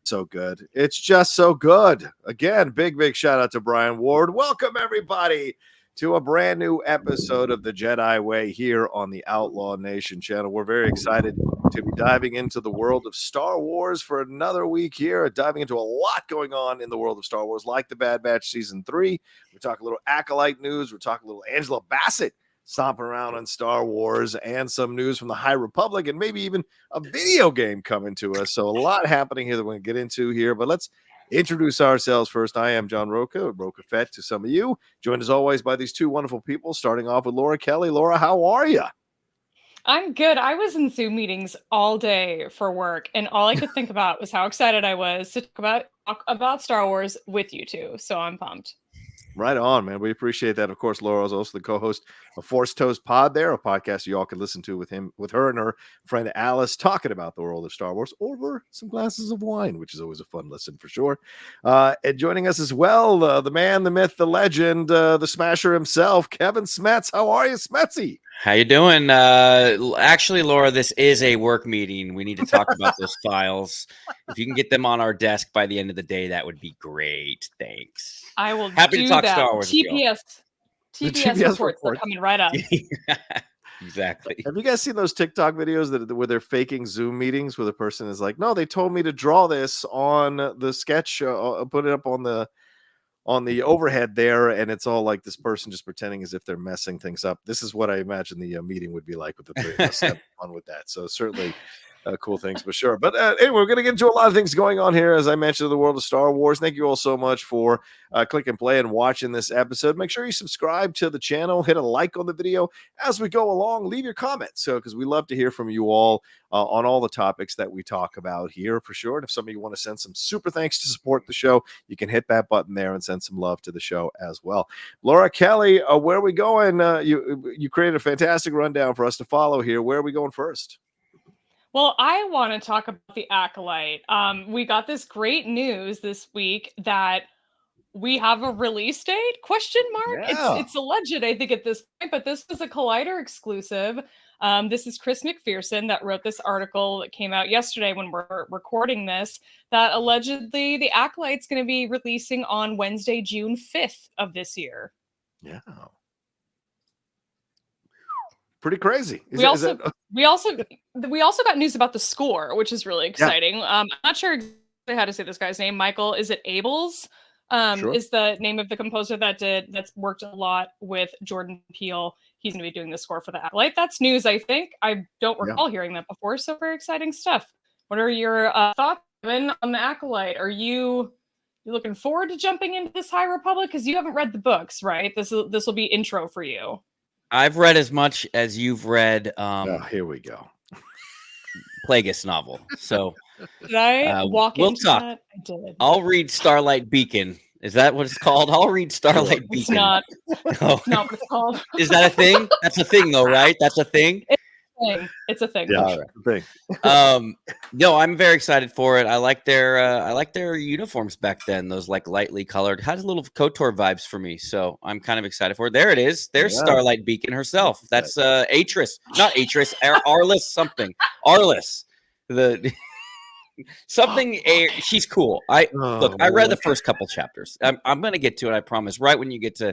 So good. It's just so good. Again, big shout out to Brian Ward. Welcome everybody to a brand new episode of the Jedi Way here on the Outlaw Nation channel. We're very excited to be diving into the world of Star Wars for another week here, diving into a lot going on in the world of Star Wars, like the Bad Batch Season 3. We talk a little ACOLYTE news. We're talking a little Angela Bassett stomping around on Star Wars, and some news from the High Republic, and maybe even a video game coming to us. So a lot happening here that we're going to get into here, but let's introduce ourselves first. I am John Rocha, Rocha Fett to some of you, joined as always by these two wonderful people, starting off with Laura Kelly. Laura, how are you? I'm good. I was in Zoom meetings all day for work, and all I could think about was how excited I was to talk about Star Wars with you two. So I'm pumped. Right on, man. We appreciate that. Of course, Laura is also the co-host of Force Toast Pod there, a podcast you all can listen to with her and her friend Alice talking about the world of Star Wars over some glasses of wine, which is always a fun listen for sure. And joining us as well, the man, the myth, the legend, the smasher himself, Kevin Smets. How are you, Smetsy? How you doing? Actually, Laura, this is a work meeting. We need to talk about those files. If you can get them on our desk by the end of the day, that would be great. Thanks. I will Happy to talk that. Star Wars. TPS reports are coming right up. Exactly. Have you guys seen those TikTok videos where they're faking Zoom meetings where the person is like, no, they told me to draw this on the sketch, put it up on the overhead there, and it's all like this person just pretending as if they're messing things up. This is what I imagine the meeting would be like with the three of us. Have fun with that. So certainly cool things for sure. But anyway, we're going to get into a lot of things going on here, as I mentioned, in the world of Star Wars. Thank you all so much for click and play and watching this episode. Make sure you subscribe to the channel, hit a like on the video as we go along. Leave your comments, because we love to hear from you all on all the topics that we talk about here for sure. And if some of you want to send some super thanks to support the show, you can hit that button there and send some love to the show as well. Laura Kelly, where are we going? You created a fantastic rundown for us to follow here. Where are we going first? Well, I want to talk about the Acolyte. We got this great news this week that we have a release date? Question mark. Yeah. It's alleged, I think, at this point, but this is a Collider exclusive. This is Chris McPherson that wrote this article that came out yesterday when we're recording this, that allegedly the Acolyte's going to be releasing on Wednesday, June 5th of this year. Yeah. Pretty crazy. We also got news about the score, which is really exciting. Yeah. I'm not sure exactly how to say this guy's name. Michael, is it Abels? Sure. Is the name of the composer that's worked a lot with Jordan Peele. He's going to be doing the score for the Acolyte. That's news, I think. I don't recall hearing that before. So very exciting stuff. What are your thoughts on the Acolyte? Are you looking forward to jumping into this High Republic? Because you haven't read the books, right? This will be intro for you. I've read as much as you've read. Here we go. Plagueis novel. So did I walk into talk. That? I did. I'll read Starlight Beacon. Is that what it's called? I'll read Starlight Beacon. It's not. It's not what it's called. Is that a thing? That's a thing, though, right? That's a thing. It's a thing. Yeah, all right. No, I'm very excited for it. I like their uniforms back then. Those like lightly colored, has a little KOTOR vibes for me. So I'm kind of excited for it. There it is. There's Starlight Beacon herself. That's Atris, not Atris, Arliss something. Arliss. The something. She's cool. I read the first couple chapters. I'm gonna get to it. I promise. Right when you get to.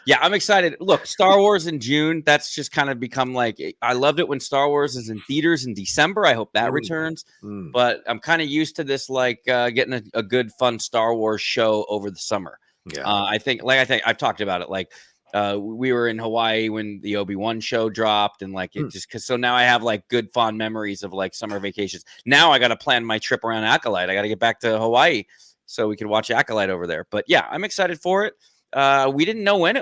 Yeah, I'm excited. Look, Star Wars in June, that's just kind of become like, I loved it when Star Wars is in theaters in December. I hope that returns. But I'm kind of used to this, like getting a good, fun Star Wars show over the summer. Yeah. I think I've talked about it. Like we were in Hawaii when the Obi-Wan show dropped, and like it just so now I have like good, fond memories of like summer vacations. Now I got to plan my trip around Acolyte. I got to get back to Hawaii so we can watch Acolyte over there. But yeah, I'm excited for it. We didn't know when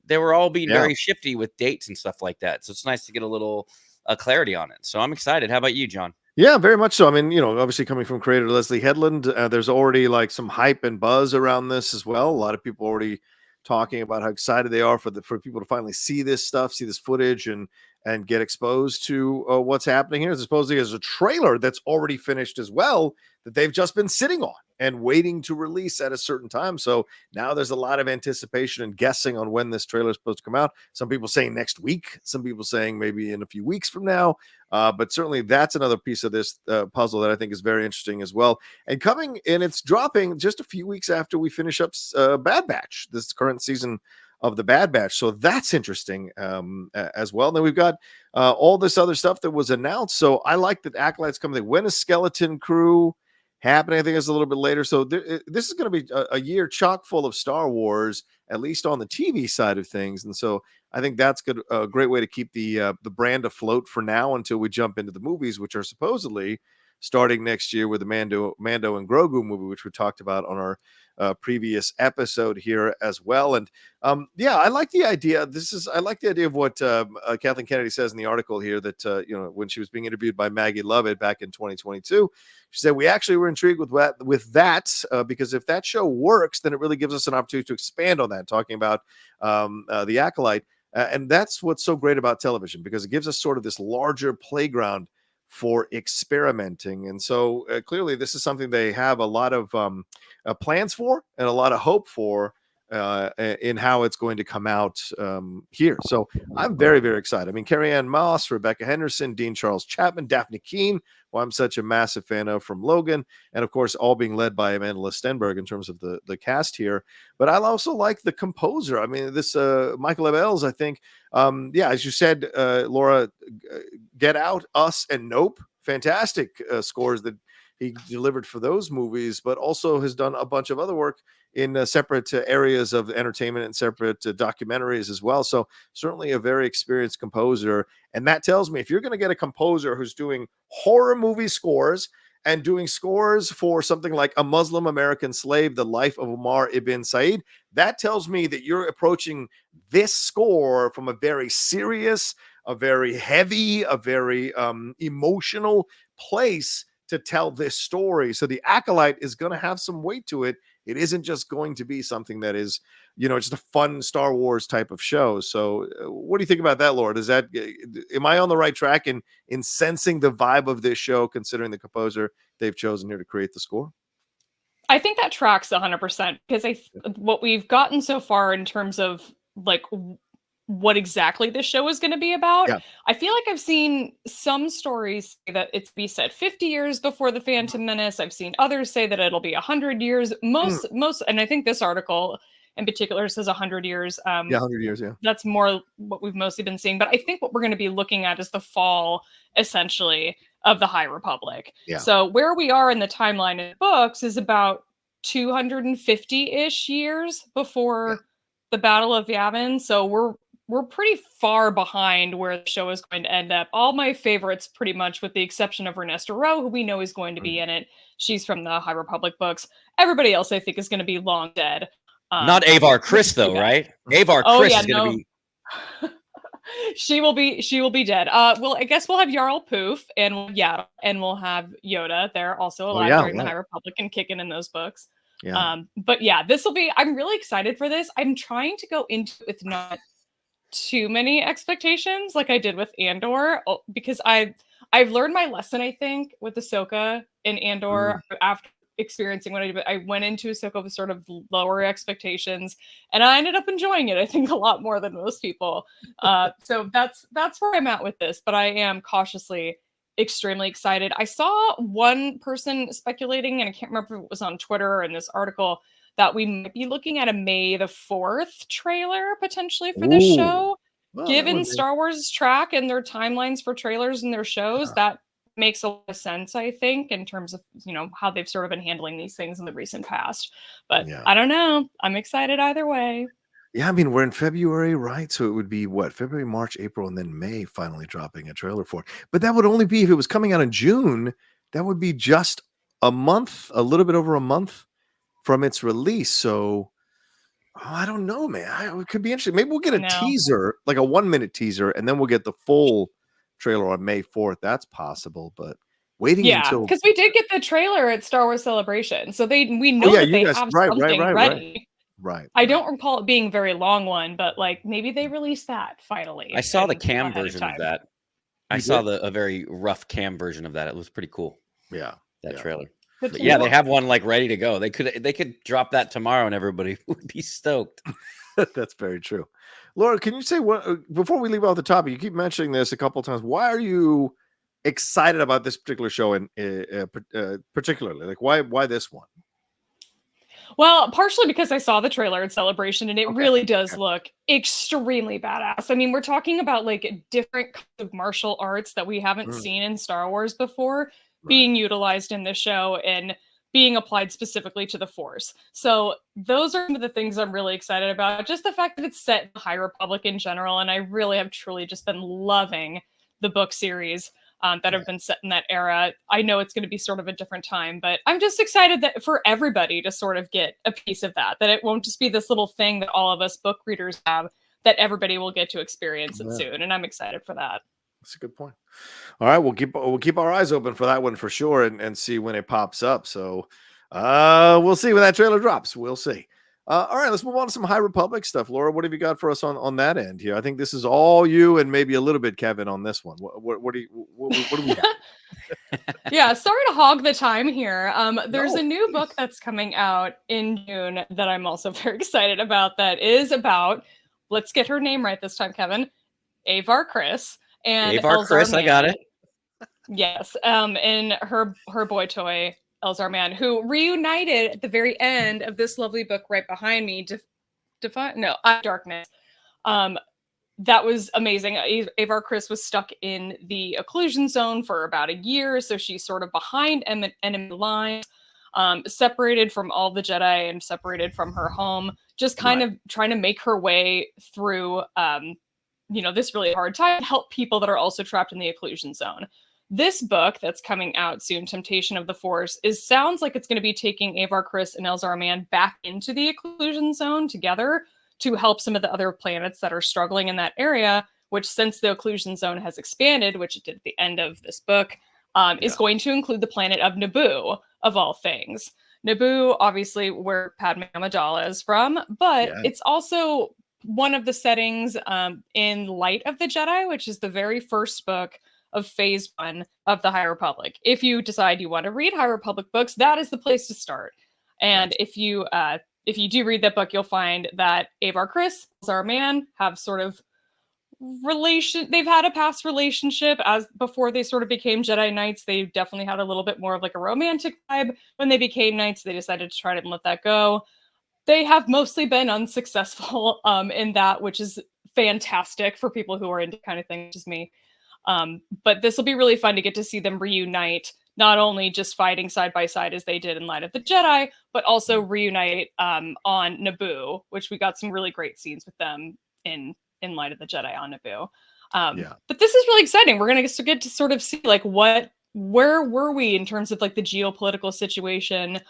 they were all being very shifty with dates and stuff like that. So it's nice to get a little clarity on it. So I'm excited. How about you, John? Yeah, very much so. I mean, obviously coming from creator Leslie Headland, there's already like some hype and buzz around this as well. A lot of people already talking about how excited they are for people to finally see this stuff, see this footage, and and get exposed to what's happening here. Supposedly there's a trailer that's already finished as well that they've just been sitting on and waiting to release at a certain time. So now there's a lot of anticipation and guessing on when this trailer is supposed to come out. Some people saying next week, some people saying maybe in a few weeks from now. But certainly that's another piece of this puzzle that I think is very interesting as well. And coming in, it's dropping just a few weeks after we finish up Bad Batch, this current season of the Bad Batch. So that's interesting as well. And then we've got all this other stuff that was announced. So I like that Acolyte's coming. When is Skeleton Crew happening? I think it's a little bit later. So this is going to be a year chock full of Star Wars, at least on the TV side of things. And so I think that's good, a great way to keep the brand afloat for now until we jump into the movies, which are supposedly starting next year with the Mando and Grogu movie, which we talked about on our previous episode here as well. And yeah, I like the idea. I like the idea of what Kathleen Kennedy says in the article here that when she was being interviewed by Maggie Lovett back in 2022, she said we actually were intrigued with that because if that show works, then it really gives us an opportunity to expand on that, talking about the Acolyte. And that's what's so great about television, because it gives us sort of this larger playground for experimenting. And so clearly this is something they have a lot of plans for and a lot of hope for in how it's going to come out here. So I'm very, very excited. I mean, Carrie-Anne Moss, Rebecca Henderson, Dean Charles Chapman, Daphne Keane, who I'm such a massive fan of from Logan, and of course all being led by Amanda Stenberg in terms of the cast here. But I also like the composer. I mean, this Michael Abels, I think, yeah, as you said, Laura, Get Out, Us, and Nope, fantastic scores that he delivered for those movies, but also has done a bunch of other work in separate areas of entertainment and separate documentaries as well. So certainly a very experienced composer. And that tells me if you're going to get a composer who's doing horror movie scores and doing scores for something like A Muslim American Slave, The Life of Omar Ibn Said, that tells me that you're approaching this score from a very serious, a very heavy, a very emotional place to tell this story. So the Acolyte is going to have some weight to it. It isn't just going to be something that is, just a fun Star Wars type of show. So what do you think about that, Laura? Am I on the right track in sensing the vibe of this show, considering the composer they've chosen here to create the score? I think that tracks 100% because what we've gotten so far in terms of like what exactly this show is going to be about. Yeah. I feel like I've seen some stories say that it's be set 50 years before the Phantom Menace. I've seen others say that it'll be 100 years. Most, and I think this article in particular says 100 years. Yeah, 100 years. Yeah, that's more what we've mostly been seeing. But I think what we're going to be looking at is the fall, essentially, of the High Republic. Yeah. So where we are in the timeline in the books is about 250-ish years before the Battle of Yavin. So we're pretty far behind where the show is going to end up. All my favorites, pretty much, with the exception of Ernesto Rowe, who we know is going to be in it. She's from the High Republic books. Everybody else, I think, is going to be long dead. Not Avar Kriss, though, right? Avar Kriss is going to be. She will be dead. Well, I guess we'll have Jarl Poof and we'll have Yoda. They're also alive during the High Republic and kicking in those books. Yeah. But yeah, I'm really excited for this. I'm trying to go into it with not too many expectations like I did with Andor, because I've learned my lesson, I think, with Ahsoka and Andor. After experiencing what I did, I went into Ahsoka with sort of lower expectations, and I ended up enjoying it, I think, a lot more than most people. So that's where I'm at with this, but I am cautiously extremely excited. I saw one person speculating, and I can't remember if it was on Twitter or in this article, that we might be looking at a May the 4th trailer potentially for this show. Well, given Star Wars track and their timelines for trailers and their shows, that makes a lot of sense, I think, in terms of, how they've sort of been handling these things in the recent past. But I don't know. I'm excited either way. Yeah, I mean, we're in February, right? So it would be February, March, April, and then May finally dropping a trailer for it. But that would only be if it was coming out in June. That would be just a month, a little bit over a month from its release. So I don't know, man. It could be interesting. Maybe we'll get a teaser, like a 1-minute teaser, and then we'll get the full trailer on May 4th. That's possible, but waiting until, because we did get the trailer at Star Wars Celebration, so we know that they have something ready. Right. I don't recall it being a very long one, but like maybe they released that finally. I saw the and cam ahead version of time. that. You I saw did? a very rough cam version of that. It was pretty cool. Yeah. That trailer. Good But to yeah, know. they have one like ready to go. They could drop that tomorrow and everybody would be stoked. That's very true. Laura, can you say what before we leave out the topic? You keep mentioning this a couple of times. Why are you excited about this particular show and particularly? Like why this one? Well, partially because I saw the trailer at Celebration and it Okay. really does look extremely badass. I mean, we're talking about like different kinds of martial arts that we haven't seen in Star Wars before being utilized in this show and being applied specifically to the Force. So those are some of the things I'm really excited about. Just the fact that it's set in the High Republic in general. And I really have truly just been loving the book series. That have been set in that era. I know it's going to be sort of a different time, but I'm just excited that for everybody to sort of get a piece of that it won't just be this little thing that all of us book readers have, that everybody will get to experience it soon. And I'm excited for that. That's a good point. All right, we'll keep our eyes open for that one for sure and see when it pops up. So we'll see when that trailer drops. We'll see. All right, let's move on to some High Republic stuff. Laura, what have you got for us on that end here? I think this is all you and maybe a little bit Kevin on this one. What do we got? Yeah, sorry to hog the time here. There's a new book that's coming out in June that I'm also very excited about. That is about, let's get her name right this time, Kevin, Avar Kriss and Avar Kriss, I got it. Yes, and her boy toy Elzar Mann, who reunited at the very end of this lovely book right behind me, Darkness. That was amazing. Avar Kriss was stuck in the occlusion zone for about a year, so she's sort of behind enemy lines, separated from all the Jedi and separated from her home, just kind of trying to make her way through, this really hard time, help people that are also trapped in the occlusion zone. This book that's coming out soon, Temptation of the Force, sounds like it's going to be taking Avar Kriss and Elzar Mann back into the occlusion zone together to help some of the other planets that are struggling in that area, which, since the occlusion zone has expanded, which it did at the end of this book, is going to include the planet of Naboo, of all things. Naboo, obviously, where Padme Amidala is from, but it's also one of the settings in Light of the Jedi, which is the very first book of Phase 1 of the High Republic. If you decide you want to read High Republic books, that is the place to start. And if you do read that book, you'll find that Avar Kriss, Elzar Mann have sort of they've had a past relationship as before they sort of became Jedi Knights. They definitely had a little bit more of like a romantic vibe. When they became Knights, they decided to try to let that go. They have mostly been unsuccessful in that, which is fantastic for people who are into kind of things, just me. But this will be really fun to get to see them reunite, not only just fighting side by side as they did in Light of the Jedi, but also reunite on Naboo, which we got some really great scenes with them in Light of the Jedi on Naboo. But this is really exciting. We're going to get to sort of see like where were we in terms of like the geopolitical situation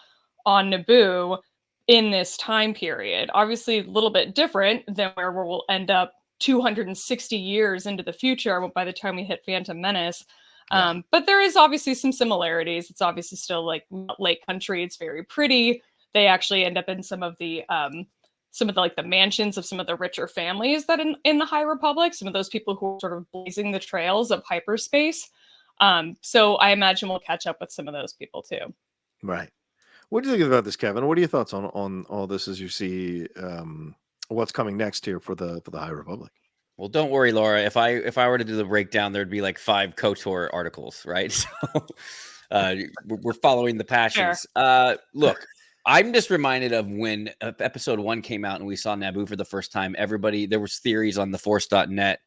on Naboo in this time period. Obviously a little bit different than where we'll end up 260 years into the future by the time we hit Phantom Menace. But there is obviously some similarities. It's obviously still like lake country. It's very pretty. They actually end up in some of the like the mansions of some of the richer families that in the High Republic, some of those people who are sort of blazing the trails of hyperspace. So I imagine we'll catch up with some of those people too. Right. What do you think about this, Kevin? What are your thoughts on all this as you see what's coming next here for the High Republic? Well, don't worry, Laura. If I were to do the breakdown, there'd be like 5 KOTOR articles, right? So we're following the passions. Sure. Look, I'm just reminded of when episode 1 came out and we saw Naboo for the first time. There was theories on theforce.net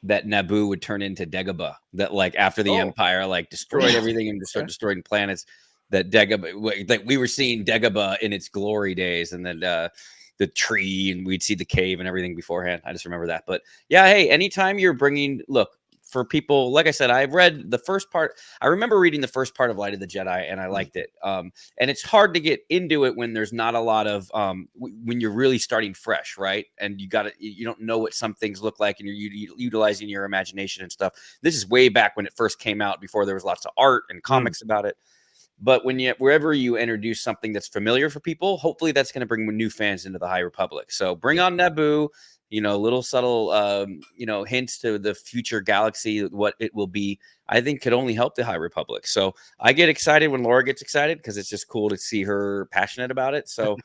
that Naboo would turn into Dagobah, that like after the Empire like destroyed everything and started destroying planets, that Dagobah, like we were seeing Dagobah in its glory days, and then the tree, and we'd see the cave and everything beforehand. I just remember that. But yeah, hey, anytime you're look, for people, like I said, I've read the first part. I remember reading the first part of Light of the Jedi, and I liked it. And it's hard to get into it when there's not a lot of when you're really starting fresh, right? And you don't know what some things look like, and you're utilizing your imagination and stuff. This is way back when it first came out, before there was lots of art and comics about it. But wherever you introduce something that's familiar for people, hopefully that's going to bring new fans into the High Republic. So bring on Naboo, little subtle, hints to the future galaxy, what it will be, I think could only help the High Republic. So I get excited when Laura gets excited because it's just cool to see her passionate about it. So,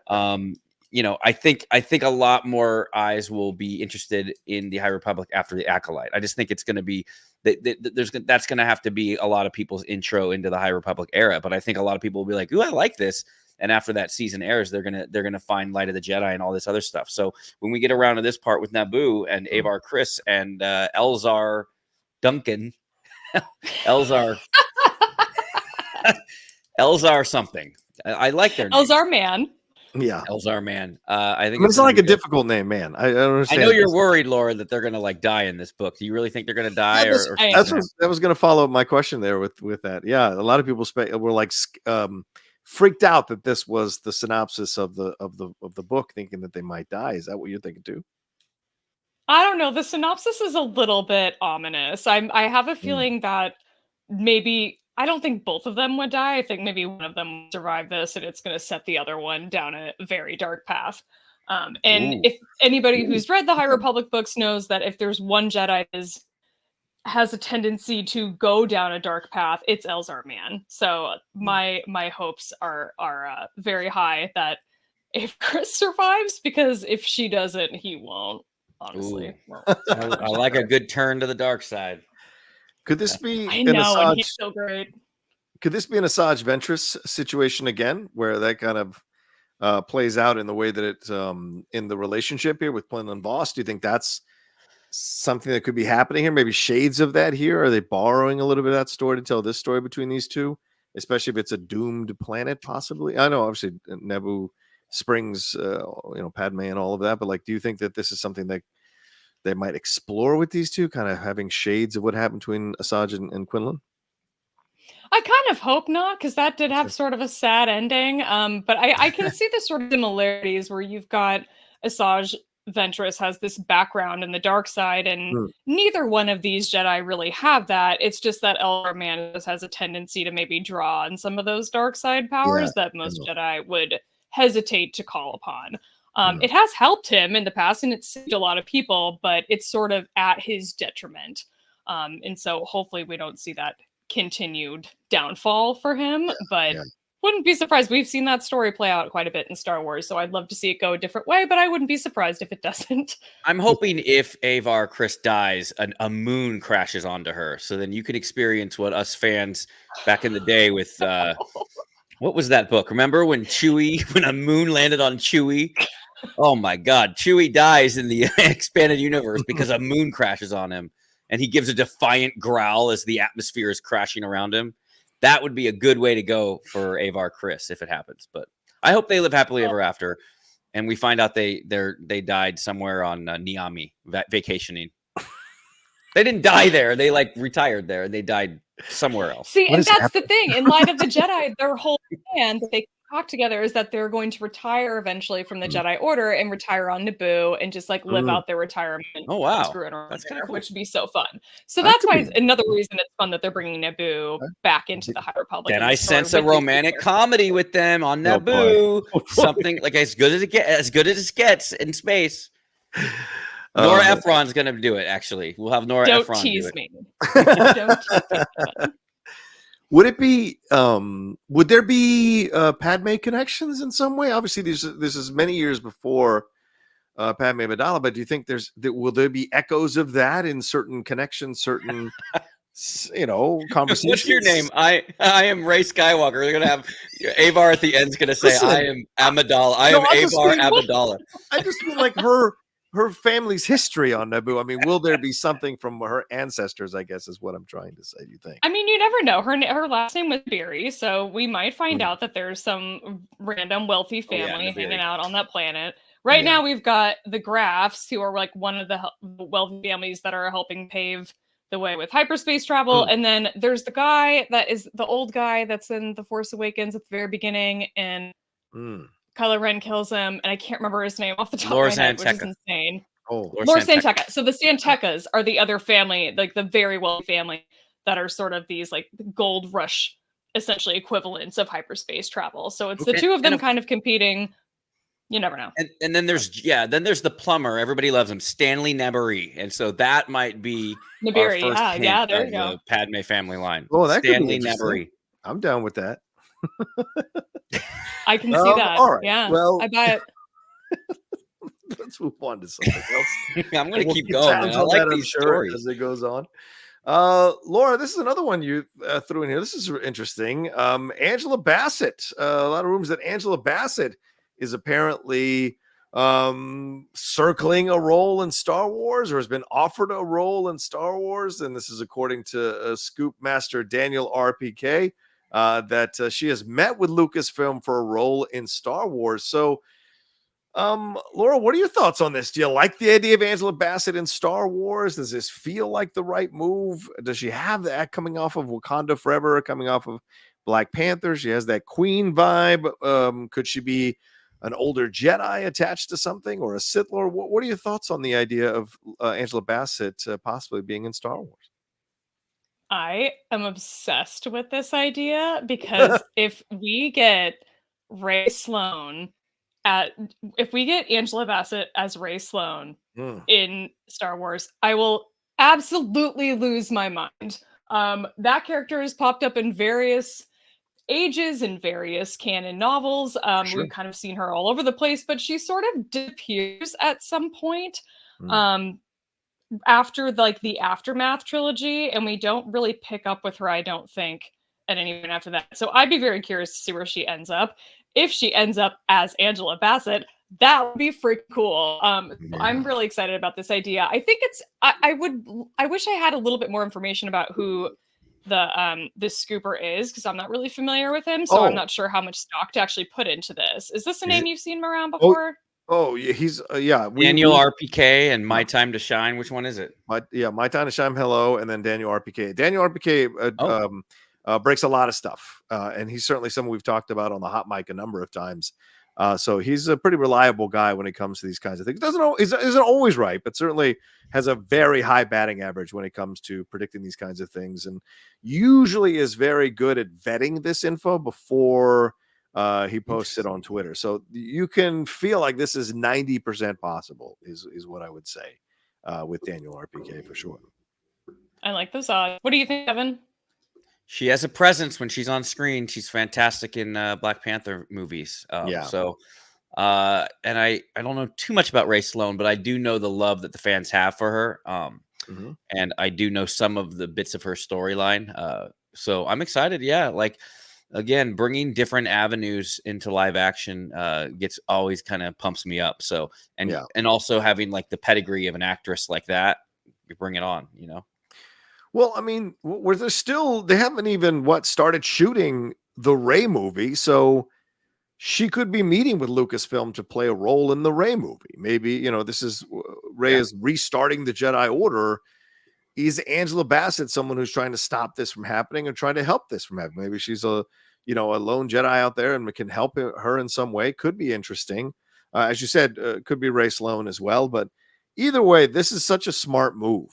I think a lot more eyes will be interested in the High Republic after the Acolyte. I just think it's going to be that's going to have to be a lot of people's intro into the High Republic era. But I think a lot of people will be like, "Ooh, I like this." And after that season airs, they're gonna find Light of the Jedi and all this other stuff. So when we get around to this part with Naboo and Avar Kriss and Elzar Duncan, Elzar something. I like their name. Elzar Man. Yeah, Elzar Man. I think it's not like a difficult name, man. I don't understand. I know you're worried, Laura, that they're gonna die in this book. Do you really think they're gonna die? That was gonna follow up my question there with that. Yeah, a lot of people were like freaked out that this was the synopsis of the book, thinking that they might die. Is that what you're thinking too? I don't know. The synopsis is a little bit ominous. I have a feeling that maybe I don't think both of them would die. I think maybe one of them will survive this, and it's going to set the other one down a very dark path. If anybody who's read the High Republic books knows that if there's one Jedi that has a tendency to go down a dark path, it's Elzar Man. So my hopes are very high that if Kriss survives, because if she doesn't, he won't. Honestly, I like a good turn to the dark side. Could this be? I know, and he's so great. Could this be an Asajj Ventress situation again, where that kind of plays out in the way that it's in the relationship here with Quinlan Vos? Do you think that's something that could be happening here? Maybe shades of that here? Are they borrowing a little bit of that story to tell this story between these two, especially if it's a doomed planet? Possibly. I know, obviously, Naboo springs, Padme and all of that, but like, do you think that this is something that they might explore with these two, kind of having shades of what happened between Asajj and Quinlan? I kind of hope not, because that did have sort of a sad ending. But I can see the sort of similarities where you've got Asajj Ventress has this background in the dark side, and neither one of these Jedi really have that. It's just that Elzar Man has a tendency to maybe draw on some of those dark side powers that most Jedi would hesitate to call upon. It has helped him in the past, and it's saved a lot of people, but it's sort of at his detriment. And so hopefully we don't see that continued downfall for him, but wouldn't be surprised. We've seen that story play out quite a bit in Star Wars, so I'd love to see it go a different way, but I wouldn't be surprised if it doesn't. I'm hoping if Avar Kriss dies, a moon crashes onto her, so then you can experience what us fans back in the day with what was that book? Remember when a moon landed on Chewie? Oh my God, Chewie dies in the expanded universe because a moon crashes on him, and he gives a defiant growl as the atmosphere is crashing around him. That would be a good way to go for Avar Kriss if it happens. But I hope they live happily ever after, and we find out they died somewhere on Niami vacationing. They didn't die there; they retired there, and they died somewhere else. See, and that's the thing. In Light of the Jedi, their whole plan that they talk together is that they're going to retire eventually from the Jedi Order and retire on Naboo and just live out their retirement. Oh wow, that's kind of cool. Which would be so fun. So that's why another reason it's fun that they're bringing Naboo back into the High Republic. And I sense a romantic comedy with them on Naboo. Something like as good as it gets in space. Nora Ephron's gonna do it. Actually, we'll have Nora Ephron. Don't tease me. Don't tease me. Would it be? Would there be Padme connections in some way? Obviously, this is many years before Padme Amidala, but do you think will there be echoes of that in certain connections, certain conversations? What's your name? I am Rey Skywalker. They're gonna have Avar at the end. Is gonna say, "I am Amidala. I am Avar Amidala." I just mean like her family's history on Naboo. I mean, will there be something from her ancestors, I guess is what I'm trying to say. Do you think? I mean, you never know. Her last name was Beery, so we might find out that there's some random wealthy family hanging out on that planet. Right now, we've got the Grafs, who are one of the wealthy families that are helping pave the way with hyperspace travel. And then there's the guy that is the old guy that's in The Force Awakens at the very beginning, and Kylo Ren kills him, and I can't remember his name off the top of my head, which is insane. Lord Santeca. So the Santecas are the other family, the very wealthy family that are sort of these gold rush essentially equivalents of hyperspace travel. So it's the two of them kind of competing. You never know. And then there's the plumber. Everybody loves him, Stanley Naboo. And so that might be our first hint there of you go. the Padme family line. Oh, that Stanley could be Naboo. I'm down with that. I can see that. All right. Yeah. Well, I buy it. Let's move on to something else. I'm going to keep going. Man. I like these stories as it goes on. Laura, this is another one you threw in here. This is interesting. Angela Bassett. A lot of rumors that Angela Bassett is apparently circling a role in Star Wars, or has been offered a role in Star Wars. And this is according to Scoop Master Daniel RPK, that she has met with Lucasfilm for a role in Star Wars. So, Laura, what are your thoughts on this? Do you like the idea of Angela Bassett in Star Wars? Does this feel like the right move? Does she have that coming off of Wakanda Forever, coming off of Black Panther? She has that Queen vibe. Could she be an older Jedi attached to something, or a Sith Lord? What are your thoughts on the idea of Angela Bassett possibly being in Star Wars? I am obsessed with this idea because if we get Ray Sloan if we get Angela Bassett as Ray Sloan in Star Wars, I will absolutely lose my mind. That character has popped up in various ages and various canon novels. Sure. We've kind of seen her all over the place, but she sort of disappears at some point after like the Aftermath trilogy, and we don't really pick up with her, I don't think, at any point after that. So I'd be very curious to see where she ends up. If she ends up as Angela Bassett, that would be freaking cool. I'm really excited about this idea. I think it's I wish I had a little bit more information about who this scooper is, because I'm not really familiar with him, so I'm not sure how much stock to actually put into this. Is this a name you've seen around before? Oh yeah, he's Daniel RPK and My Time to Shine. Which one is it? My Time to Shine. Hello, and then Daniel RPK. Daniel RPK breaks a lot of stuff, and he's certainly someone we've talked about on the hot mic a number of times. So he's a pretty reliable guy when it comes to these kinds of things. Isn't always right, but certainly has a very high batting average when it comes to predicting these kinds of things, and usually is very good at vetting this info before he posts it on Twitter. So you can feel like this is 90% possible is what I would say with Daniel RPK for sure. I like those odds. What do you think, Kevin? She has a presence when she's on screen. She's fantastic in Black Panther movies. So, and I don't know too much about Ray Sloan, but I do know the love that the fans have for her. And I do know some of the bits of her storyline. So I'm excited. Yeah. Like, again, bringing different avenues into live action gets always kind of pumps me up. So, and also having like the pedigree of an actress like that, you bring it on, you know? Well, I mean, they haven't even started shooting the Rey movie, so she could be meeting with Lucasfilm to play a role in the Rey movie. Maybe, this is Rey is restarting the Jedi Order. Is Angela Bassett someone who's trying to stop this from happening or trying to help this from happening? Maybe she's a lone Jedi out there and can help her in some way. Could be interesting. As you said, could be Ray Sloan as well. But either way, this is such a smart move.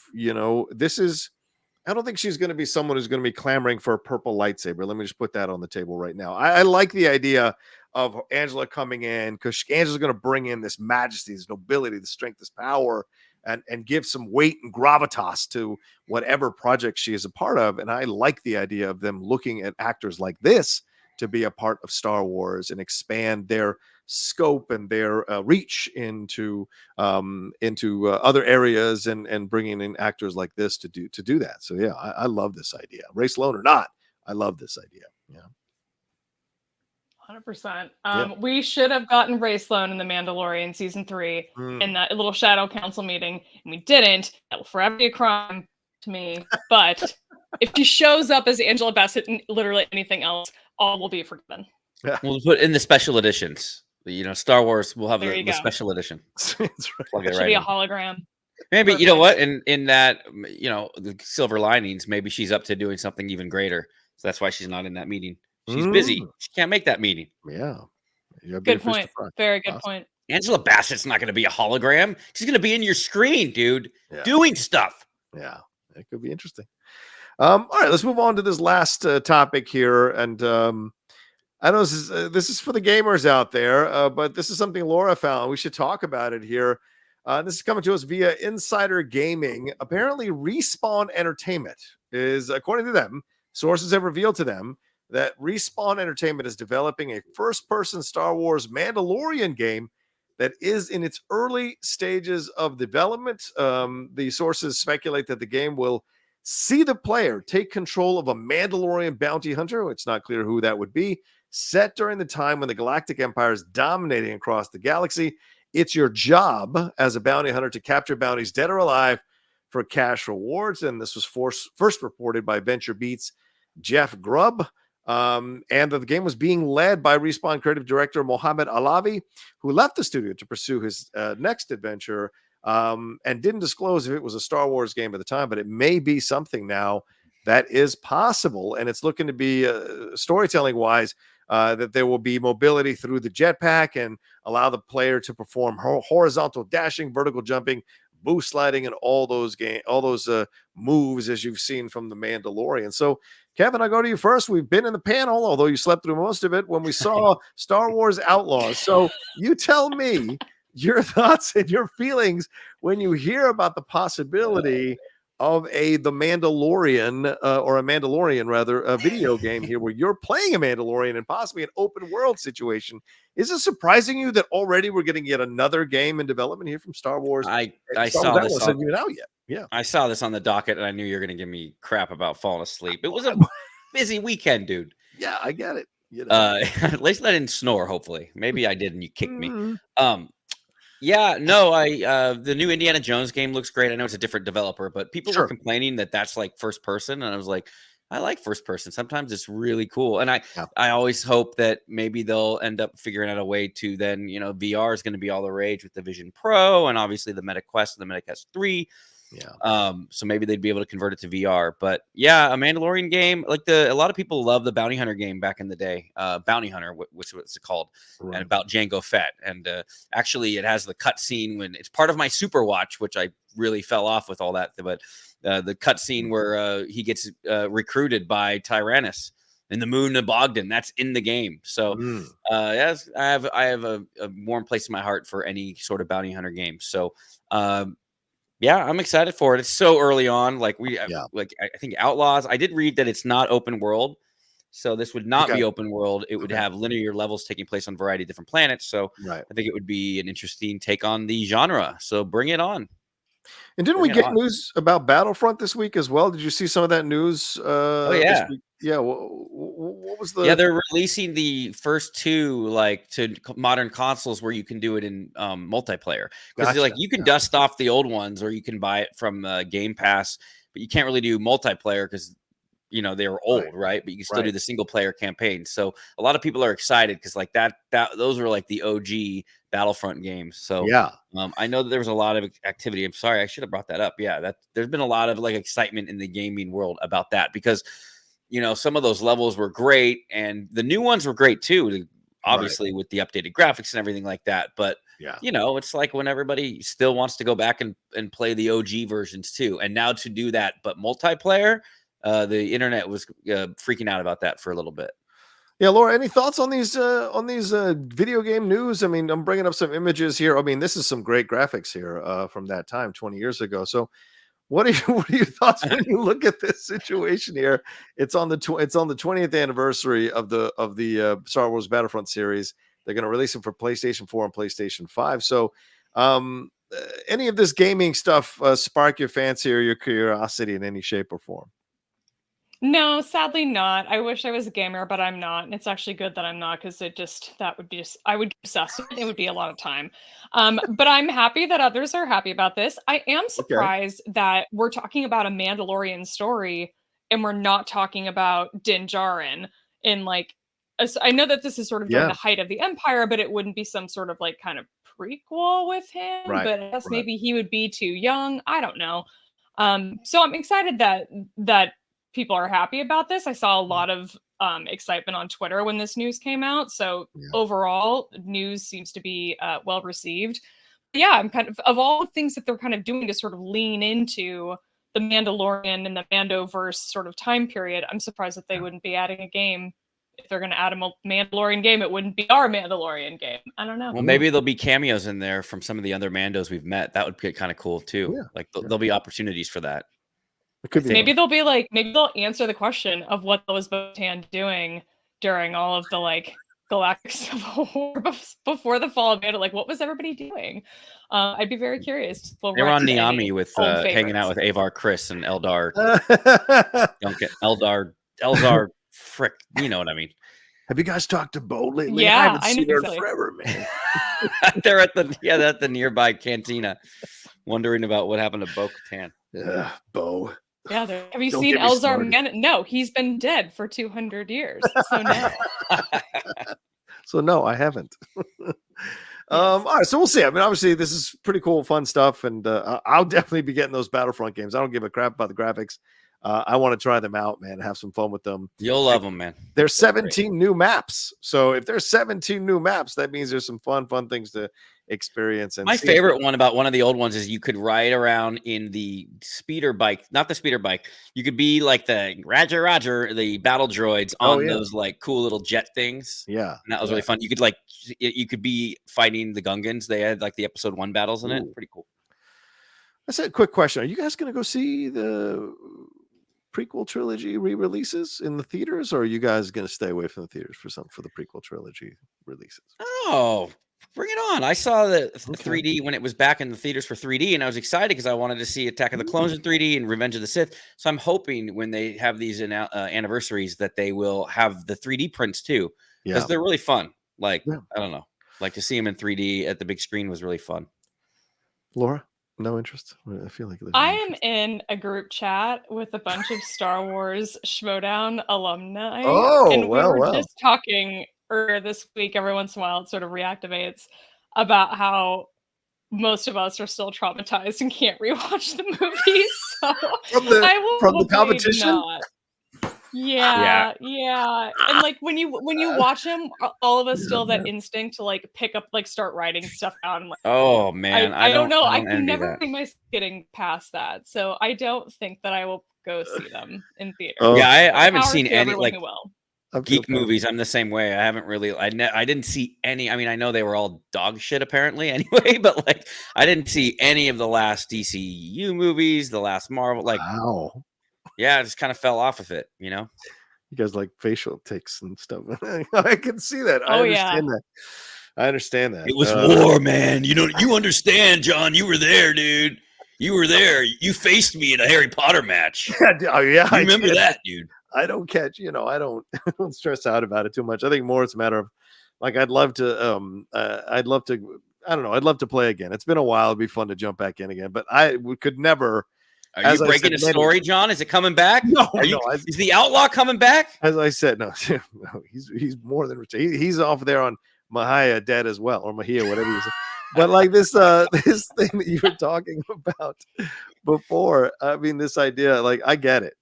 I don't think she's going to be someone who's going to be clamoring for a purple lightsaber. Let me just put that on the table right now. I like the idea of Angela coming in, because Angela's going to bring in this majesty, this nobility, this strength, this power, and give some weight and gravitas to whatever project she is a part of. And I like the idea of them looking at actors like this to be a part of Star Wars and expand their scope and their reach into other areas, and bringing in actors like this to do that. So yeah, I love this idea. Ray Sloan or not, I love this idea. Yeah. 100%. We should have gotten Ray Sloan in The Mandalorian season 3 in that little Shadow Council meeting, and we didn't. That will forever be a crime to me. But if she shows up as Angela Bassett in literally anything else, all will be forgiven. Yeah. We'll put in the special editions. Star Wars will have the special edition. That's right. It should be a hologram. Maybe, you know what? In that, the silver linings, maybe she's up to doing something even greater. So that's why she's not in that meeting. She's busy. She can't make that meeting. Yeah. Good point. Very good point. Angela Bassett's not going to be a hologram. She's going to be in your screen, dude, doing stuff. Yeah. It could be interesting. All right, let's move on to this last topic here, and I know this is for the gamers out there, but this is something Laura found. We should talk about it here. This is coming to us via Insider Gaming. Apparently, Respawn Entertainment is, according to them, sources have revealed to them that Respawn Entertainment is developing a first-person Star Wars Mandalorian game that is in its early stages of development. The sources speculate that the game will see the player take control of a Mandalorian bounty hunter. It's not clear who that would be. Set during the time when the Galactic Empire is dominating across the galaxy. It's your job as a bounty hunter to capture bounties, dead or alive, for cash rewards. And this was first reported by VentureBeat's Jeff Grubb. And the game was being led by Respawn creative director Mohammed Alavi, who left the studio to pursue his next adventure, and didn't disclose if it was a Star Wars game at the time, but it may be something now that is possible. And it's looking to be storytelling-wise, that there will be mobility through the jetpack and allow the player to perform horizontal dashing, vertical jumping, boost sliding, and all those moves as you've seen from the Mandalorian. So, Kevin, I'll go to you first. We've been in the panel, although you slept through most of it, when we saw Star Wars Outlaws. So you tell me your thoughts and your feelings when you hear about the possibility of the Mandalorian, or a Mandalorian rather, a video game here where you're playing a Mandalorian and possibly an open world situation. Is it surprising you that already we're getting yet another game in development here from Star Wars? I saw this on, even out yet. Yeah, I saw this on the docket, and I knew you were going to give me crap about falling asleep. It was a busy weekend, dude. Yeah, I get it. You know. At least I didn't snore. Hopefully, maybe I did, and you kicked me. Yeah, no, the new Indiana Jones game looks great. I know it's a different developer, but people were complaining that that's like first person, and I was like, I like first person. Sometimes it's really cool, and I always hope that maybe they'll end up figuring out a way to then, VR is going to be all the rage with the Vision Pro, and obviously the Meta Quest and the Meta Quest 3. Yeah. So maybe they'd be able to convert it to VR. But yeah, a Mandalorian game, like a lot of people love the Bounty Hunter game back in the day, Bounty Hunter, which was called, and about Jango Fett. And actually, it has the cutscene when it's part of my Super Watch, which I really fell off with all that. But the cutscene where he gets recruited by Tyrannus in the Moon of Bogdan, that's in the game. So yes, I have a warm place in my heart for any sort of Bounty Hunter game. So. Yeah, I'm excited for it. It's so early on. Like I think Outlaws. I did read that it's not open world, so this would not be open world. It would have linear levels taking place on a variety of different planets. So I think it would be an interesting take on the genre. So bring it on. And didn't we get news about Battlefront this week as well? Did you see some of that news? Oh yeah, this week? Yeah. What was the? Yeah, they're releasing the first two to modern consoles where you can do it in multiplayer. Because you can dust off the old ones, or you can buy it from Game Pass, but you can't really do multiplayer because they were old, right? But you can still do the single player campaign. So a lot of people are excited because those were like the OG Battlefront games. So I know that there was a lot of activity. I'm sorry, I should have brought that up. Yeah, there's been a lot of excitement in the gaming world about that because some of those levels were great and the new ones were great too, obviously with the updated graphics and everything like that. But it's like when everybody still wants to go back and play the OG versions too. And now to do that, but multiplayer, the internet was freaking out about that for a little bit. Yeah, Laura, any thoughts on these video game news? I mean, I'm bringing up some images here. I mean, this is some great graphics here from that time 20 years ago. So what are your thoughts when you look at this situation here? It's on the 20th anniversary of the Star Wars Battlefront series. They're going to release them for PlayStation 4 and PlayStation 5. So any of this gaming stuff spark your fancy or your curiosity in any shape or form? No, sadly not. I wish I was a gamer, but I'm not. And it's actually good that I'm not because I would be obsessed with it. It would be a lot of time. But I'm happy that others are happy about this. I am surprised that we're talking about a Mandalorian story and we're not talking about Din Djarin I know that this is sort of during the height of the Empire, but it wouldn't be some sort of kind of prequel with him. But I guess maybe he would be too young. I don't know. So I'm excited that people are happy about this. I saw a lot of excitement on Twitter when this news came out. So overall, news seems to be well received. But yeah, I'm kind of all the things that they're kind of doing to sort of lean into the Mandalorian and the Mandoverse sort of time period, I'm surprised that they wouldn't be adding a game. If they're going to add a Mandalorian game, it wouldn't be our Mandalorian game. I don't know. Well, maybe there'll be cameos in there from some of the other Mandos we've met. That would be kind of cool too. Yeah. Like there'll be opportunities for that. It could be maybe they'll be like, maybe they'll answer the question of what was Bo-Katan doing during all of the like Galactic Civil War before the fall of Mandalore. Like, what was everybody doing? I'd be very curious. They were on Niami with hanging out with Avar Chris and Eldar Duncan. Eldar Frick. You know what I mean? Have you guys talked to Bo lately? Yeah, I haven't I seen her know. in forever, man. They're at the nearby cantina, wondering about what happened to Bo-Katan. Bo. Yeah, have you seen Elzar Man? No, he's been dead for 200 years. So no. So no, I haven't. All right, so we'll see. I mean, obviously, this is pretty cool, fun stuff, and I'll definitely be getting those Battlefront games. I don't give a crap about the graphics. I want to try them out, man. Have some fun with them. You'll love them, man. There's 17 new maps, so if there's 17 new maps, that means there's some fun things to experience. And my favorite one about one of the old ones is you could ride around in the speeder bike, not the speeder bike. You could be like the Roger, the battle droids on those like cool little jet things. Yeah, and that was really fun. You could be fighting the Gungans. They had like the episode 1 battles in it. Pretty cool. That's a quick question. Are you guys going to go see the prequel trilogy re-releases in the theaters, or are you guys going to stay away from the theaters for the prequel trilogy releases? Oh, bring it on. I saw the 3D when it was back in the theaters for 3D, and I was excited because I wanted to see Attack of the Clones in 3D and Revenge of the Sith. So I'm hoping when they have these anniversaries that they will have the 3D prints too, because they're really fun. Like, I don't know, like to see them in 3D at the big screen was really fun. Laura? No interest? I feel like I am in a group chat with a bunch of Star Wars Schmodown alumni. And we were just talking earlier this week. Every once in a while, it sort of reactivates about how most of us are still traumatized and can't rewatch the movies. So from the competition. Not. Yeah. And like when you watch them, all of us still have that instinct to like pick up, like start writing stuff down. Like, oh man, I don't know. I can never see myself getting past that. So I don't think that I will go see them in theater. Yeah, I haven't seen any like geek bad. movies. I'm the same way. I haven't really. I didn't see any. I mean, I know they were all dog shit apparently anyway, but like I didn't see any of the last DCU movies, the last Marvel. Like wow. Yeah, I just kind of fell off of it, you know. You guys like facial tics and stuff. I can see that. I understand that. I understand that. It was war, man. You understand, John. You were there, dude. You were there. You faced me in a Harry Potter match. Oh yeah, I remember that, dude. I don't catch. I don't stress out about it too much. I think more it's a matter of like I'd love to. I don't know. I'd love to play again. It's been a while. It'd be fun to jump back in again. But we could never. Are you breaking a story, John? Is it coming back? No, is the outlaw coming back? As I said, no, he's more than he's off there on Mahia dead as well, or Mahia, whatever you say. But like this this thing that you were talking about before, I mean, this idea, like I get it,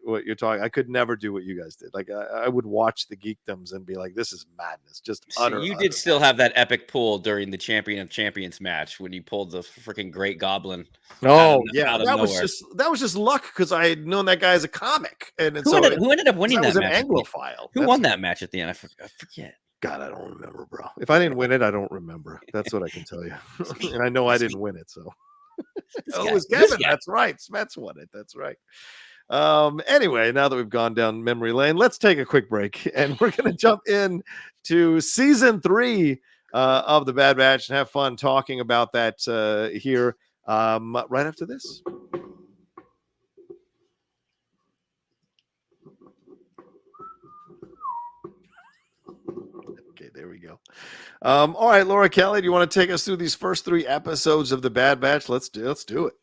what you're talking. I could never do what you guys did. Like I would watch the geekdoms and be like, this is madness, just utter. You did still have that epic pull during the Champion of Champions match when you pulled the freaking Great Goblin. Oh yeah, that was just luck because I had known that guy as a comic, and who ended up winning that match? An Anglophile. Who won that match at the end? I forget. God, I don't remember, bro. If I didn't win it, I don't remember. That's what I can tell you. And I know I didn't win it, so. It was Kevin. That's right. Smets won it. That's right. Anyway, now that we've gone down memory lane, let's take a quick break, and we're going to jump in to season 3 of the Bad Batch and have fun talking about that here right after this. There we go. All right, Laura Kelly, do you want to take us through these first 3 episodes of the Bad Batch? Let's do it.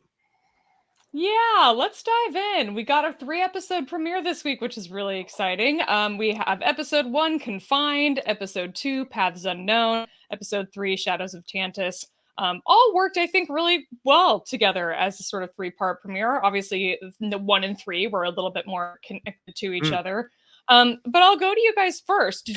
Yeah, let's dive in. We got our 3-episode premiere this week, which is really exciting. We have episode 1, Confined, episode 2, Paths Unknown, episode 3, Shadows of Tantus. All worked, I think, really well together as a sort of 3-part premiere. Obviously, 1 and 3 were a little bit more connected to each other. But I'll go to you guys first.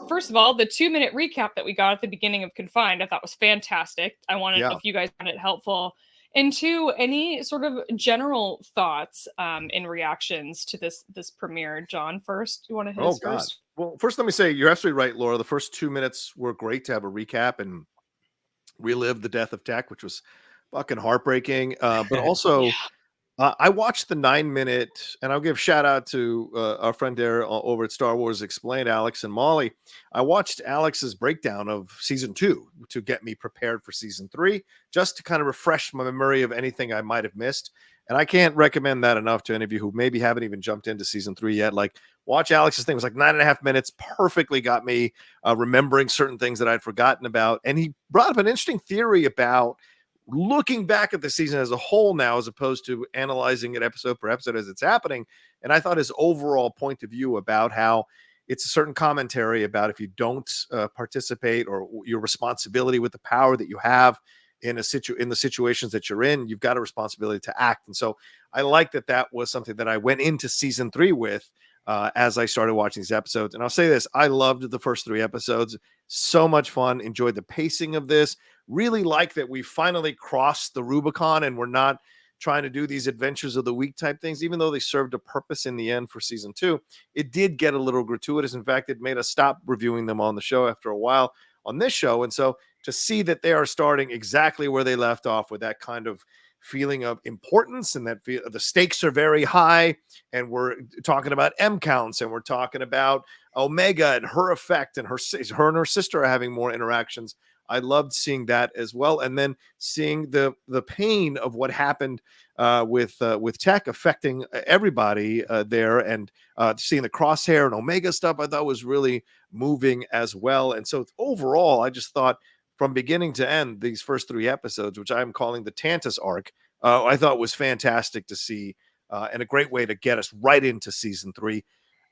First of all, the 2-minute recap that we got at the beginning of Confined, I thought was fantastic. I wanted if you guys found it helpful. And two, any sort of general thoughts in reactions to this premiere? John, first, you want to hit us first? Well, first, let me say you're absolutely right, Laura. The first 2 minutes were great to have a recap and relive the death of Tech, which was fucking heartbreaking. But also, I watched the 9-minute, and I'll give shout out to our friend there over at Star Wars Explained, Alex and Molly. I watched Alex's breakdown of season 2 to get me prepared for season 3, just to kind of refresh my memory of anything I might have missed. And I can't recommend that enough to any of you who maybe haven't even jumped into season 3 yet. Like, watch Alex's thing. It was like 9.5 minutes, perfectly got me remembering certain things that I'd forgotten about. And he brought up an interesting theory about looking back at the season as a whole now, as opposed to analyzing it episode per episode as it's happening. And I thought his overall point of view about how it's a certain commentary about if you don't participate, or your responsibility with the power that you have in the situations that you're in, you've got a responsibility to act. And so I like that was something that I went into season 3 with as I started watching these episodes. And I'll say this, I loved the first 3 episodes. So much fun. Enjoyed the pacing of this. Really like that we finally crossed the Rubicon and we're not trying to do these adventures of the week type things, even though they served a purpose in the end for season 2. It did get a little gratuitous. In fact, it made us stop reviewing them on the show after a while on this show. And so to see that they are starting exactly where they left off, with that kind of feeling of importance, and that the stakes are very high, and we're talking about M counts, and we're talking about Omega and her effect, and her and her sister are having more interactions. I loved seeing that as well, and then seeing the pain of what happened with Tech affecting everybody there, and seeing the Crosshair and Omega stuff, I thought was really moving as well. And so overall, I just thought, from beginning to end, these first 3 episodes, which I'm calling the Tantus arc, I thought was fantastic to see, and a great way to get us right into season 3.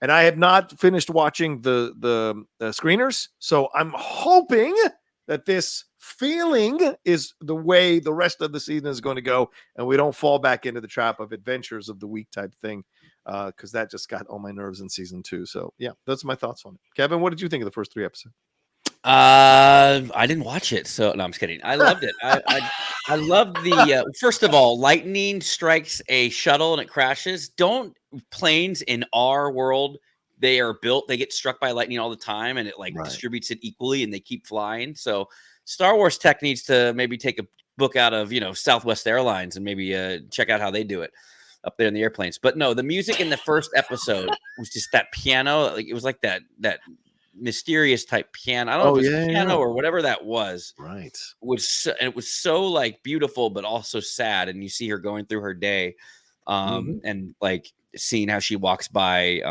And I have not finished watching the screeners, so I'm hoping that this feeling is the way the rest of the season is going to go, and we don't fall back into the trap of adventures of the week type thing, because that just got on my nerves in season 2. So yeah, that's my thoughts on it. Kevin, what did you think of the first 3 episodes? I didn't watch it, so no, I'm just kidding. I loved it. I loved the first of all, lightning strikes a shuttle and it crashes. Don't planes in our world, they are built, they get struck by lightning all the time, and it distributes it equally, and they keep flying. So Star Wars tech needs to maybe take a book out of Southwest Airlines and maybe check out how they do it up there in the airplanes. But no, the music in the first episode was just that piano. Like, it was like that mysterious type piano. I don't know if it was piano or whatever that was. Right. It was so like beautiful, but also sad. And you see her going through her day, and like seeing how she walks by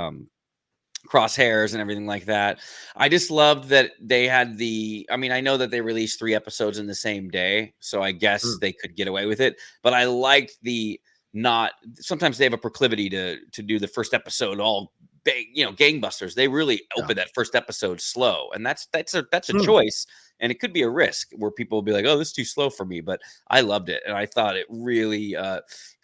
Crosshairs and everything like that. I just loved that they had I know that they released 3 episodes in the same day, so I guess they could get away with it. But I liked sometimes they have a proclivity to do the first episode all gangbusters. They really open that first episode slow, and that's a choice, and it could be a risk where people will be like, oh, this is too slow for me. But I loved it, and I thought it really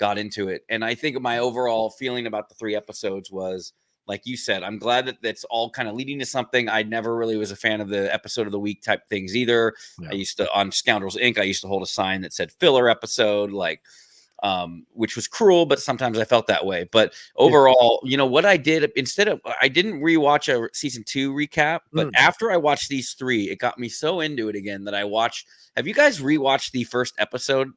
got into it. And I think my overall feeling about the 3 episodes was, like you said, I'm glad that that's all kind of leading to something. I never really was a fan of the episode of the week type things either. I used to, on Scoundrels Inc., I used to hold a sign that said filler episode, which was cruel, but sometimes I felt that way. But overall, what I did, I didn't rewatch a season 2 recap, but after I watched these 3, it got me so into it again that I watched. Have you guys rewatched the first episode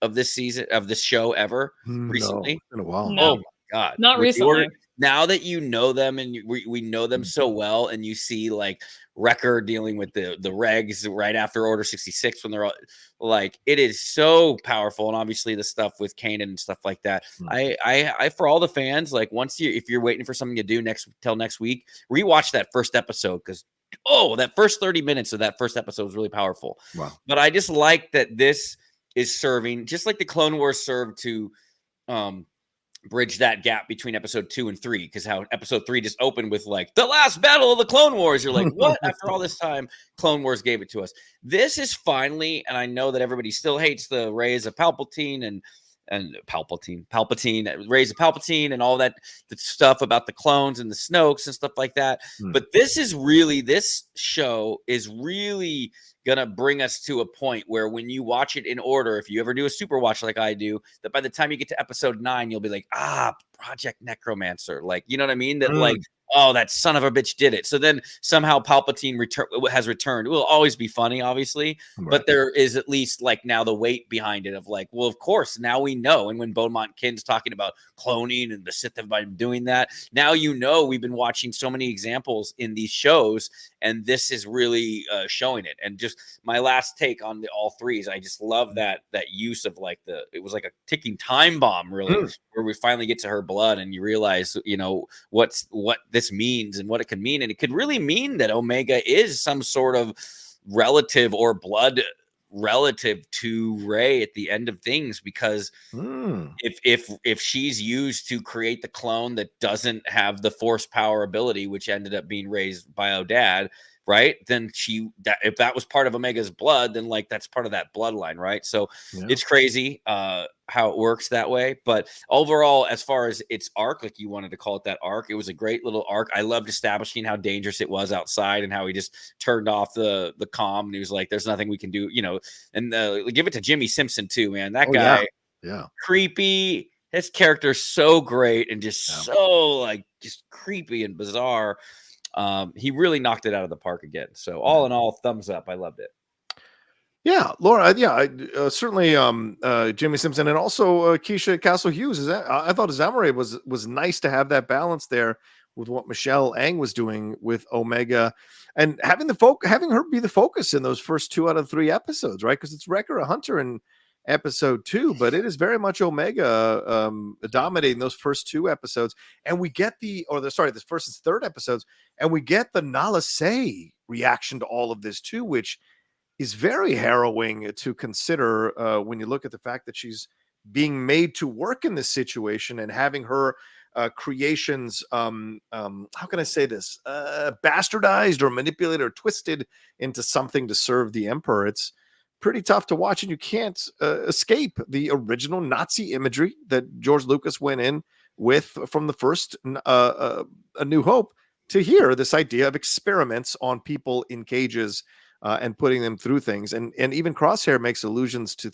of this season of this show ever recently? In a while. No. Oh my God. Not recently. Now that you know them, and we know them so well, and you see like Wrecker dealing with the regs right after Order 66, when they're all like, it is so powerful. And obviously the stuff with Kanan and stuff like that. I for all the fans, like, if you're waiting for something to do till next week, rewatch that first episode, because that first 30 minutes of that first episode was really powerful. Wow. But I just like that this is serving, just like the Clone Wars served to bridge that gap between episode 2 and 3, because how episode 3 just opened with like the last battle of the Clone Wars. You're like, what? After all this time, Clone Wars gave it to us. This is finally, and I know that everybody still hates the Rays of Palpatine and Rays of Palpatine and all that, the stuff about the clones and the Snokes and stuff like that. But this show is really gonna bring us to a point where when you watch it in order, if you ever do a super watch like I do, that by the time you get to episode 9, you'll be like, Project Necromancer. Like, you know what I mean? That like, oh, that son of a bitch did it. So then somehow Palpatine has returned. It will always be funny, obviously, but there is at least like now the weight behind it of like, well, of course, now we know. And when Beaumont Kin's talking about cloning and the Sith have been doing that, now you know we've been watching so many examples in these shows, and this is really showing it. And just my last take on all threes, I just love that use of like it was like a ticking time bomb, really, where we finally get to her blood, and you realize, you know, what this means and what it could mean. And it could really mean that Omega is some sort of relative or blood relative to Rey at the end of things, because if she's used to create the clone that doesn't have the force power ability, which ended up being Rey's bio dad, right, then if that was part of Omega's blood, then like that's part of that bloodline, right? So it's crazy how it works that way. But overall, as far as its arc, like you wanted to call it that arc, it was a great little arc. I loved establishing how dangerous it was outside and how he just turned off the comm, and he was like, there's nothing we can do, you know. And give it to Jimmy Simpson too, man. That guy, creepy. His character's so great and just so like just creepy and bizarre. He really knocked it out of the park again. So all in all, thumbs up. I loved it. Yeah, Laura. Yeah, certainly. Jimmy Simpson and also Keisha Castle Hughes. I thought Zamare was nice to have that balance there with what Michelle Ang was doing with Omega, and having her be the focus in those first 2 out of 3 episodes, right? Because it's Wrecker, a Hunter in episode 2, but it is very much Omega dominating those first 2 episodes, and we get the first and third episodes, and we get the Nala Se reaction to all of this too, which is very harrowing to consider when you look at the fact that she's being made to work in this situation and having her creations, how can I say this, bastardized or manipulated or twisted into something to serve the Emperor. It's pretty tough to watch, and you can't escape the original Nazi imagery that George Lucas went in with from the first A New Hope to here, this idea of experiments on people in cages and putting them through things. And even Crosshair makes allusions to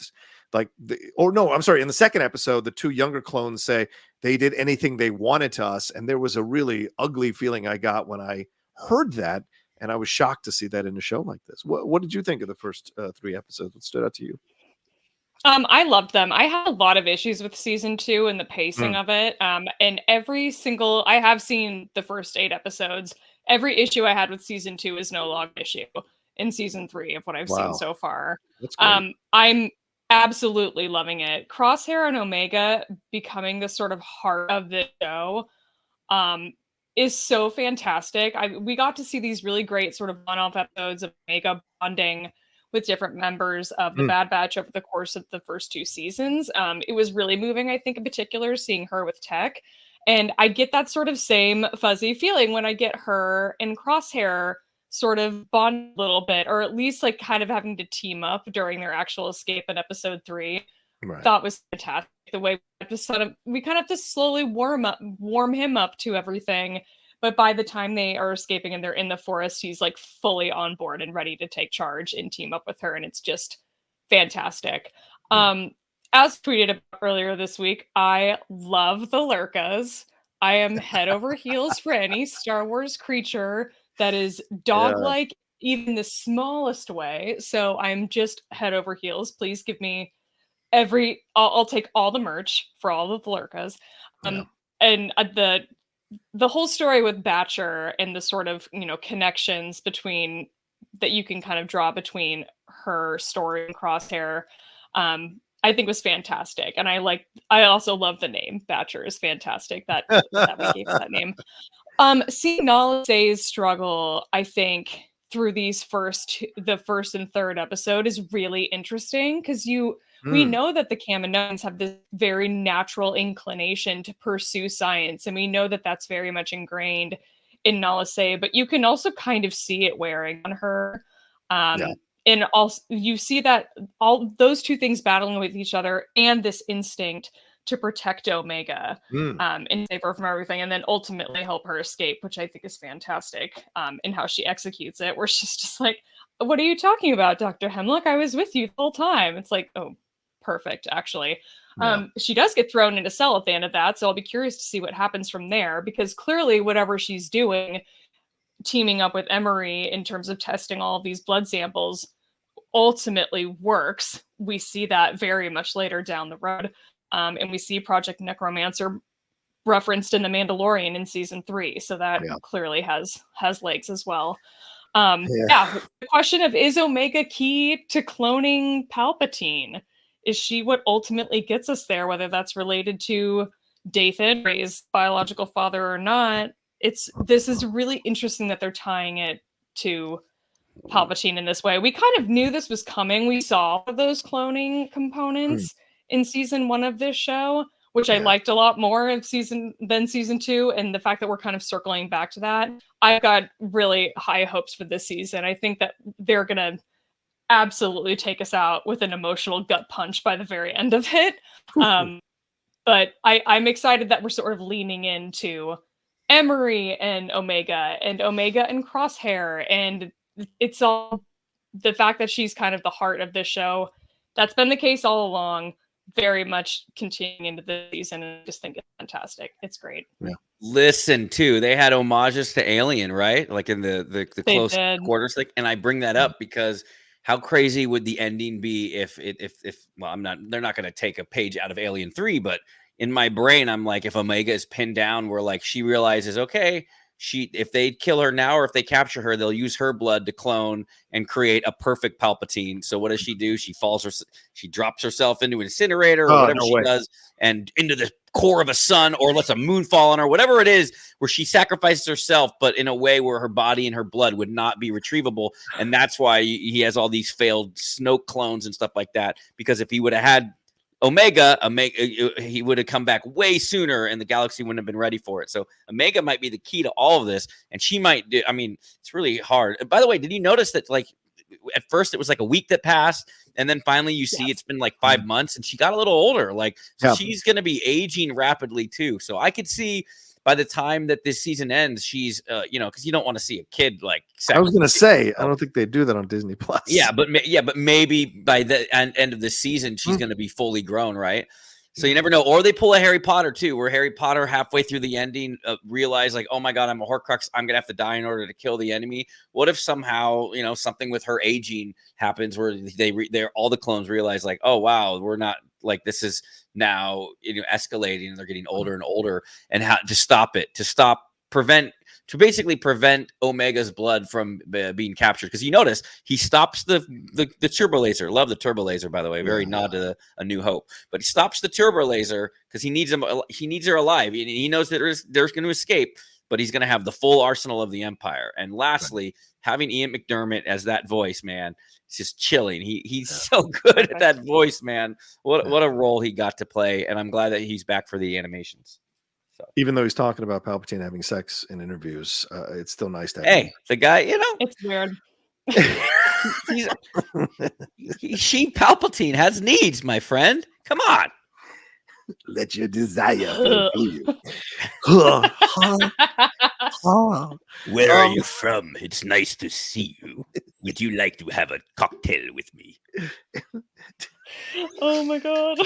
like in the second episode, the 2 younger clones say they did anything they wanted to us. And there was a really ugly feeling I got when I heard that. And I was shocked to see that in a show like this. What did you think of the first 3 episodes? What stood out to you? I loved them. I had a lot of issues with season 2 and the pacing of it. And I have seen the first 8 episodes. Every issue I had with season 2 is no longer an issue in season 3 of what I've seen so far. That's great. I'm absolutely loving it. Crosshair and Omega becoming the sort of heart of the show is so fantastic. We got to see these really great sort of one-off episodes of Omega bonding with different members of the Bad Batch over the course of the first 2 seasons. It was really moving, I think, in particular, seeing her with Tech. And I get that sort of same fuzzy feeling when I get her and Crosshair sort of bond a little bit, or at least like kind of having to team up during their actual escape in episode 3. Thought was fantastic. The way we kind of have to slowly warm him up to everything. But by the time they are escaping and they're in the forest, he's like fully on board and ready to take charge and team up with her. And it's just fantastic. As tweeted about earlier this week, I love the Lurkas. I am head over heels for any Star Wars creature that is dog-like, even the smallest way. So I'm just head over heels. Please give me I'll take all the merch for all of the Lurkas. And the whole story with Batcher and the sort of, connections between that you can kind of draw between her story and Crosshair, I think was fantastic. And I also love the name. Batcher is fantastic that we gave that name. Seeing Nala Se's struggle, I think, through the first and third episode is really interesting because we know that the Kaminoans have this very natural inclination to pursue science, and we know that that's very much ingrained in Nala Se, but you can also kind of see it wearing on her. And also you see that all those 2 things battling with each other and this instinct to protect Omega and save her from everything, and then ultimately help her escape, which I think is fantastic in how she executes it, where she's just like, what are you talking about, Dr. Hemlock? I was with you the whole time. It's like, oh, perfect, actually. She does get thrown in a cell at the end of that, so I'll be curious to see what happens from there, because clearly whatever she's doing, teaming up with Emery in terms of testing all of these blood samples, ultimately works. We see that very much later down the road. And we see Project Necromancer referenced in The Mandalorian in season 3. So that clearly has legs as well. The question of, is Omega key to cloning Palpatine? Is she what ultimately gets us there, whether that's related to Dathan, Rey's biological father or not? This is really interesting that they're tying it to Palpatine in this way. We kind of knew this was coming. We saw those cloning components in season 1 of this show, which I liked a lot more than season 2. And the fact that we're kind of circling back to that, I've got really high hopes for this season. I think that they're going to absolutely take us out with an emotional gut punch by the very end of it. But I'm excited that we're sort of leaning into Emery and Omega and Crosshair, and it's all the fact that she's kind of the heart of this show. That's been the case all along, very much continuing into the season, and I just think it's fantastic. It's great. Yeah. Listen, too, they had homages to Alien, right? Like in the close quarters thing. And I bring that up because how crazy would the ending be if well, they're not going to take a page out of Alien 3, but in my brain, I'm like, if Omega is pinned down, where like she realizes, okay, if they kill her now or if they capture her, they'll use her blood to clone and create a perfect Palpatine. So what does she do? She drops herself into an incinerator or whatever she does, and into the core of a sun, or lets a moon fall on her, whatever it is, where she sacrifices herself, but in a way where her body and her blood would not be retrievable. And that's why he has all these failed Snoke clones and stuff like that, because if he would have had Omega, he would have come back way sooner and the galaxy wouldn't have been ready for it. So Omega might be the key to all of this, and she might do, I mean, it's really hard. And by the way, did you notice that, like, at first it was like a week that passed, and then finally you see it's been like 5 months, and she got a little older. Like, so she's going to be aging rapidly too. So I could see by the time that this season ends, she's, because you don't want to see a kid like. I was going to say, I don't think they do that on Disney Plus. Yeah, but maybe by the end of the season, she's going to be fully grown, right? So you never know. Or they pull a Harry Potter too, where Harry Potter halfway through the ending realize, like, oh my God, I'm a Horcrux. I'm gonna have to die in order to kill the enemy. What if somehow, something with her aging happens, where they're all the clones realize, like, oh wow, we're not, like, this is now escalating, and they're getting older and older, and how to stop it, to basically prevent Omega's blood from being captured. Because you notice he stops the turbo laser. Love the turbo laser, by the way. Very nod to A New Hope. But he stops the turbo laser because he needs her alive. He knows that there's going to escape, but he's going to have the full arsenal of the Empire. And lastly, having Ian McDermott as that voice, man, it's just chilling. He's so good at that voice, man. What a role he got to play. And I'm glad that he's back for the animations. So. Even though he's talking about Palpatine having sex in interviews, it's still nice to have him. The guy, it's weird. She Palpatine has needs, my friend. Come on. Let your desire fulfill you. Where are you from? It's nice to see you. Would you like to have a cocktail with me? Oh my God.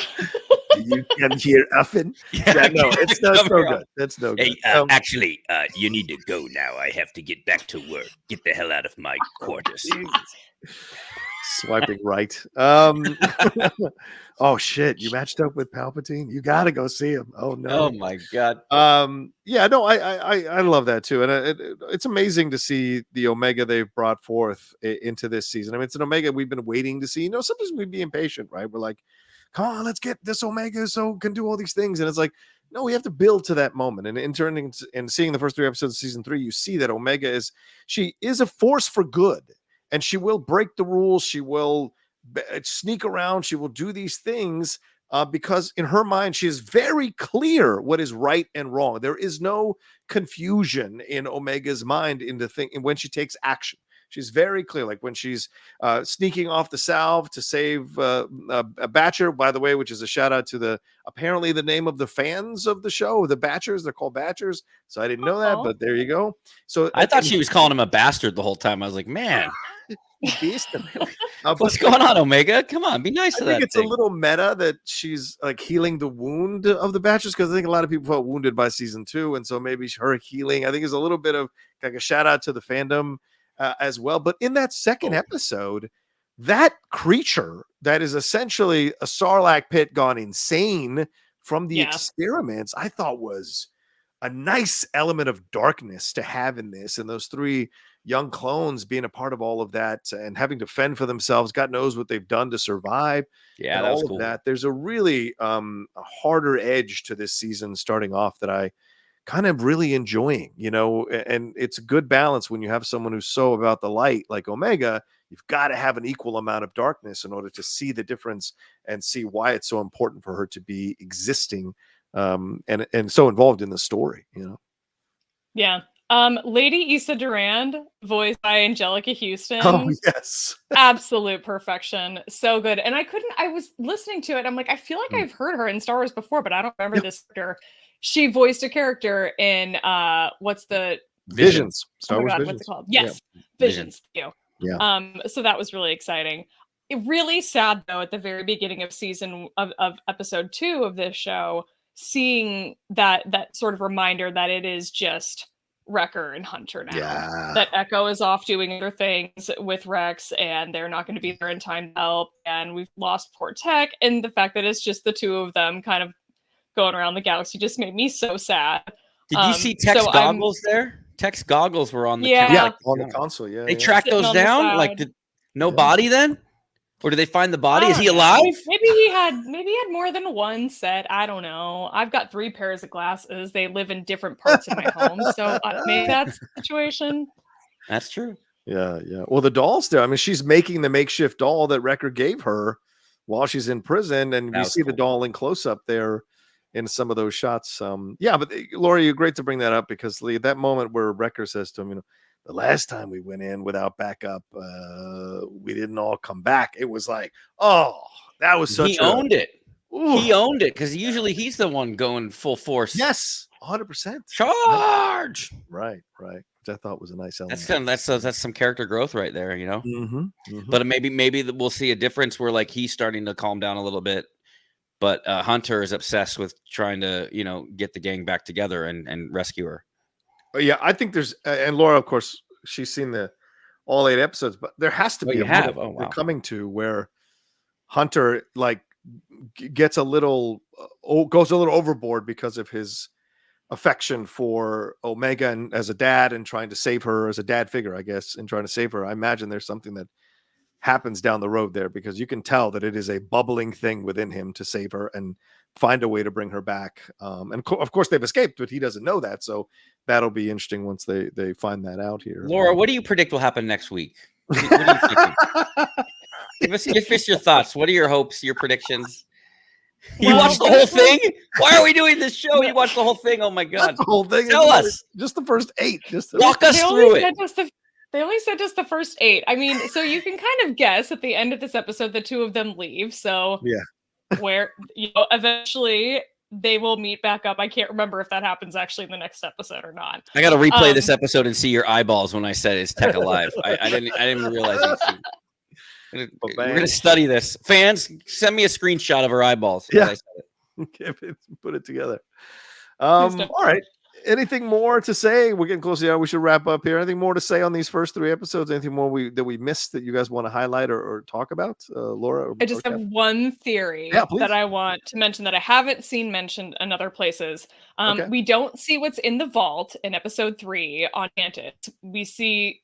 You come here often? Yeah, no, it's not so good. That's no good. Hey, actually, you need to go now. I have to get back to work. Get the hell out of my quarters. Swiping right. Oh shit! You matched up with Palpatine. You got to go see him. Oh no! Oh my God. Yeah, no, I love that too, and it's amazing to see the Omega they've brought forth into this season. I mean, it's an Omega we've been waiting to see. Sometimes we'd be impatient, right? We're like, come on, let's get this Omega so can do all these things, and it's like, no, we have to build to that moment. And in turning and seeing the first 3 episodes of season 3, you see that Omega is a force for good. And she will break the rules. She will sneak around. She will do these things because in her mind, she is very clear what is right and wrong. There is no confusion in Omega's mind when she takes action. She's very clear. Like when she's sneaking off the salve to save a Batcher, by the way, which is a shout out to apparently the name of the fans of the show, the Batchers. They're called Batchers. So I didn't know that, but there you go. So I thought she was calling him a bastard the whole time. I was like, man. What's going on, Omega? Come on, be nice to that. I think it's a little meta that she's like healing the wound of the Batchers, because I think a lot of people felt wounded by season 2, and so maybe her healing, I think, is a little bit of like a shout out to the fandom as well. But in that second episode, that creature that is essentially a Sarlacc pit gone insane from the experiments, I thought was a nice element of darkness to have in this, and those 3 young clones being a part of all of that and having to fend for themselves. God knows what they've done to survive. Yeah, that was cool. That. There's a really a harder edge to this season starting off that I kind of really enjoying, and it's a good balance when you have someone who's so about the light like Omega. You've got to have an equal amount of darkness in order to see the difference and see why it's so important for her to be existing and so involved in the story, Yeah. Lady Issa Durand, voiced by Angelica Houston. Oh, yes. Absolute perfection. So good. And I was listening to it. I'm like, I feel like I've heard her in Star Wars before, but I don't remember this character. She voiced a character in what's the Visions. Star Wars Visions. What's it called? Yes. Yeah. Visions. Thank you. Yeah. So that was really exciting. Really sad though, at the very beginning of season of episode 2 of this show, seeing that sort of reminder that it is just Wrecker and Hunter now. Yeah. That Echo is off doing other things with Rex, and they're not going to be there in time to help. And we've lost poor Tech, and the fact that it's just the 2 of them kind of going around the galaxy just made me so sad. Did you see Tech's goggles there? Tech's goggles were on the on the console. Yeah, they tracked those down. Like, no body then? Or did they find the body? Is he alive? Maybe he had more than one set. I don't know. I've got 3 pairs of glasses. They live in different parts of my home, so maybe that's the situation. That's true. Yeah. Well, the doll's there. I mean, she's making the makeshift doll that Wrecker gave her while she's in prison, and we see the doll in close up there in some of those shots. But Laura, you're great to bring that up, because Lee, that moment where Wrecker says to him, the last time we went in without backup, we didn't all come back. It was like, that was such. He owned it. Ooh. He owned it, because usually he's the one going full force. Yes, 100%. Charge. Right. Which I thought was a nice element. That's some character growth right there, Mm-hmm. But maybe we'll see a difference where like he's starting to calm down a little bit, but Hunter is obsessed with trying to get the gang back together and rescue her. Yeah, I think there's, and Laura, of course, she's seen all 8 episodes, but there has to be a moment we're coming to where Hunter gets a little, goes a little overboard because of his affection for Omega and as a dad, and trying to save her as a dad figure, I guess, and trying to save her. I imagine there's something that happens down the road there, because you can tell that it is a bubbling thing within him to save her and find a way to bring her back. And of course they've escaped, but he doesn't know that. So that'll be interesting once they find that out here. Laura, what do you predict will happen next week? What are you thinking? Give us your thoughts. What are your hopes, your predictions? You watched the whole thing? Why are we doing this show? You watched the whole thing? Oh my God. Not the whole thing. Tell us. Just the first 8. Walk us through it. They only said just the first 8. I mean, so you can kind of guess at the end of this episode, the 2 of them leave. So where eventually they will meet back up. I can't remember if that happens actually in the next episode or not. I got to replay this episode and see your eyeballs when I said is Tech alive. I didn't realize it. We're gonna study this. Fans, send me a screenshot of her eyeballs. Yeah, put it together. All right. Anything more to say? We're getting close. Yeah, we should wrap up here. Anything more to say on these first 3 episodes? Anything more that we missed that you guys want to highlight or talk about, Laura? I just have one theory that I want to mention that I haven't seen mentioned in other places. We don't see what's in the vault in episode 3 on Mantis. We see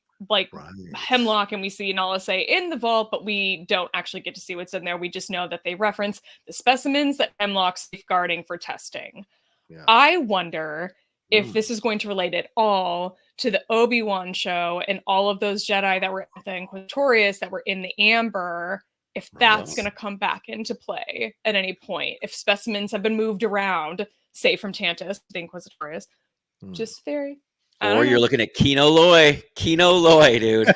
Hemlock and we see Nala say in the vault, but we don't actually get to see what's in there. We just know that they reference the specimens that Hemlock's safeguarding for testing. Yeah. I wonder if this is going to relate at all to the Obi-Wan show and all of those Jedi that were at the Inquisitorius that were in the Amber, if that's going to come back into play at any point, if specimens have been moved around, say from Tantus to the Inquisitorius. Just theory. Or you're looking at Kino Loy, dude.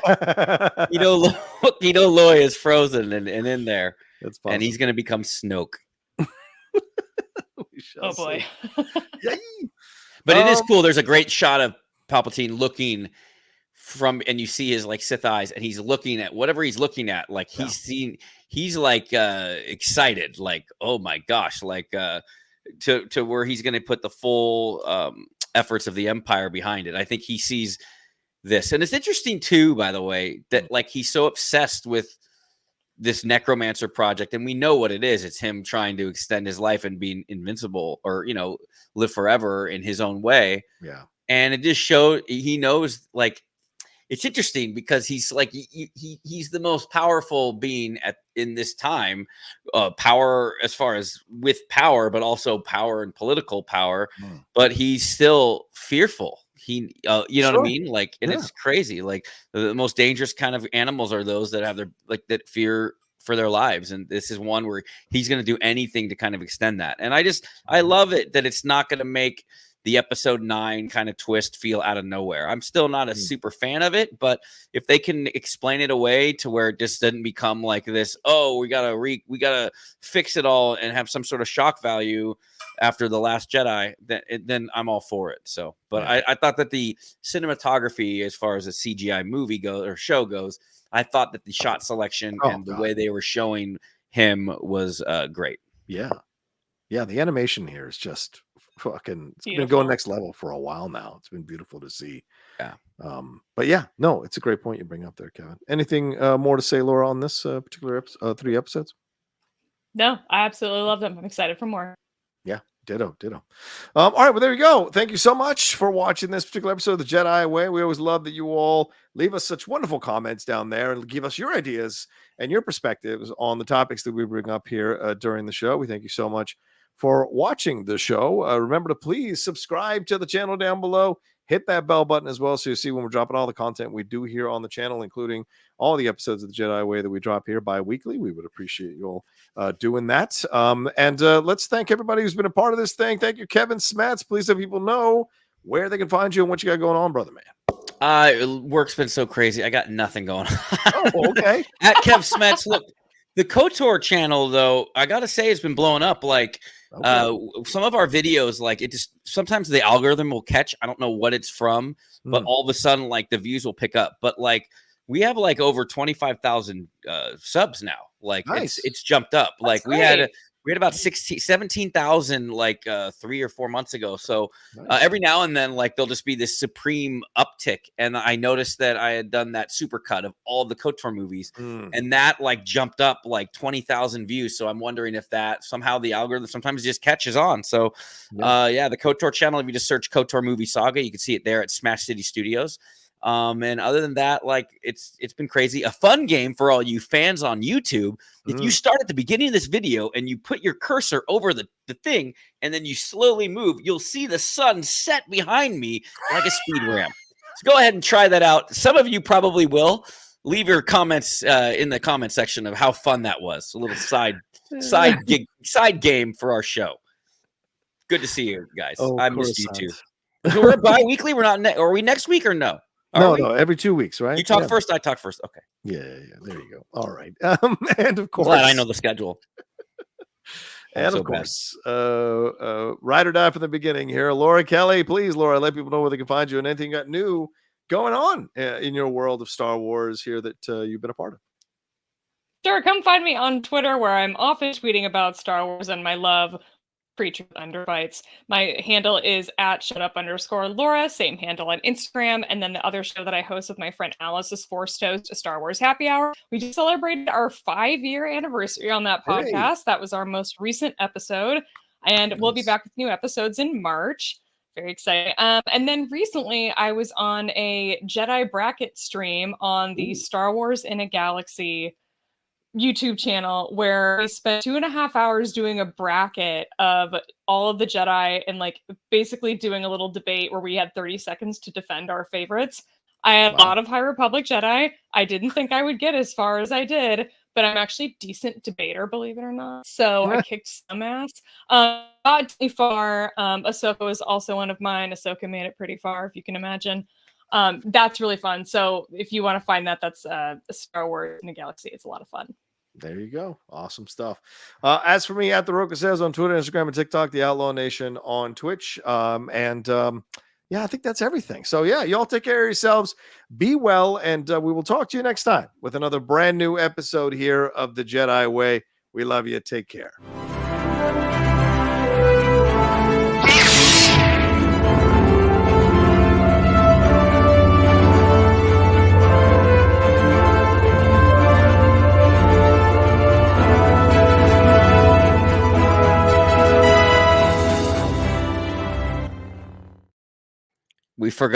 Kino Loy is frozen and in there. That's possible. And he's going to become Snoke. Oh boy. But it is cool. There's a great shot of Palpatine looking from, and you see his like Sith eyes, and he's looking at whatever he's looking at. Like he's like excited, like, oh my gosh, like to where he's going to put the full efforts of the Empire behind it. I think he sees this. And it's interesting too, by the way, that like he's so obsessed with this necromancer project, and we know what it is. It's him trying to extend his life and being invincible, or live forever in his own way. Yeah. And it just showed he knows, like, it's interesting because he's like he's the most powerful being in this time, power as far as with power, but also power and political power. But he's still fearful. He, you know what I mean? Like, and it's crazy. Like the most dangerous kind of animals are those that have that fear for their lives. And this is one where he's going to do anything to kind of extend that. And I love it that it's not going to make the episode 9 kind of twist feel out of nowhere. I'm still not a super fan of it, but if they can explain it away to where it just doesn't become like this, oh, we gotta fix it all and have some sort of shock value after The Last Jedi, then I'm all for it. So, but I thought that the cinematography, as far as a CGI movie goes or show goes, I thought that the shot selection and the way they were showing him was great. Yeah. The animation here is just fucking, it's been going next level for a while now. It's been beautiful to see. Yeah. But it's a great point you bring up there, Kevin. Anything more to say, Laura, on this particular 3 episodes? No, I absolutely love them. I'm excited for more. Yeah, ditto. All right, well, there you go. Thank you so much for watching this particular episode of the Jedi Way. We always love that you all leave us such wonderful comments down there and give us your ideas and your perspectives on the topics that we bring up here during the show. We thank you so much for watching the show. Remember to please subscribe to the channel down below. Hit that bell button as well so you see when we're dropping all the content we do here on the channel, including all the episodes of the Jedi Way that we drop here bi-weekly. We would appreciate you all doing that. And let's thank everybody who's been a part of this thing. Thank you, Kevin Smets. Please let people know where they can find you and what you got going on, brother man. Work's been so crazy. I got nothing going on. Oh, okay. At Kev Smets. Look, the KOTOR channel, though, I got to say, has been blowing up. Like, some of our videos, like, it just sometimes the algorithm will catch. I don't know what it's from, but all of a sudden, like, the views will pick up. But like, we have like over 25,000 subs now. Like, it's jumped up. Like, we had about 17,000 like 3 or 4 months ago. So every now and then, like, there'll just be this supreme uptick. And I noticed that I had done that super cut of all the KOTOR movies, and that like jumped up like 20,000 views. So I'm wondering if that somehow the algorithm sometimes just catches on. So the KOTOR channel, if you just search KOTOR Movie Saga, you can see it there at Smash City Studios. And other than that, like, it's been crazy. A fun game for all you fans on YouTube. If you start at the beginning of this video and you put your cursor over the thing and then you slowly move, you'll see the sun set behind me like a speed ramp. So go ahead and try that out. Some of you probably will. Leave your comments in the comment section of how fun that was. A little side game for our show. Good to see you guys. I missed you too. So we're bi-weekly. We're not. Are we next week or no? No, every 2 weeks, right? You talk first, I talk first. Okay. Yeah. There you go. All right. And of course, glad I know the schedule. And of course, ride or die from the beginning here. Laura Kelly, please, Laura, let people know where they can find you and anything got new going on in your world of Star Wars here that you've been a part of. Sure, come find me on Twitter where I'm often tweeting about Star Wars and my love Preacher with Underbites. My handle is at @shut_up_Laura, same handle on Instagram. And then the other show that I host with my friend Alice is Force Toast, a Star Wars happy hour. We just celebrated our 5-year anniversary on that podcast. That was our most recent episode. And we'll be back with new episodes in March. Very exciting. And then recently I was on a Jedi bracket stream on the Star Wars in a Galaxy YouTube channel where we spent 2.5 hours doing a bracket of all of the Jedi and like basically doing a little debate where we had 30 seconds to defend our favorites. I had a lot of High Republic Jedi. I didn't think I would get as far as I did, but I'm actually a decent debater, believe it or not. So I kicked some ass. Not too far. Ahsoka was also one of mine. Ahsoka made it pretty far, if you can imagine. That's really fun. So if you want to find that, that's a Star Wars in the Galaxy. It's a lot of fun. There you go. Awesome stuff. As for me, at the Rocha Says on Twitter, Instagram, and TikTok, the Outlaw Nation on Twitch. Yeah, I think that's everything. So yeah, y'all take care of yourselves. Be well, and we will talk to you next time with another brand new episode here of the Jedi Way. We love you. Take care. We forgot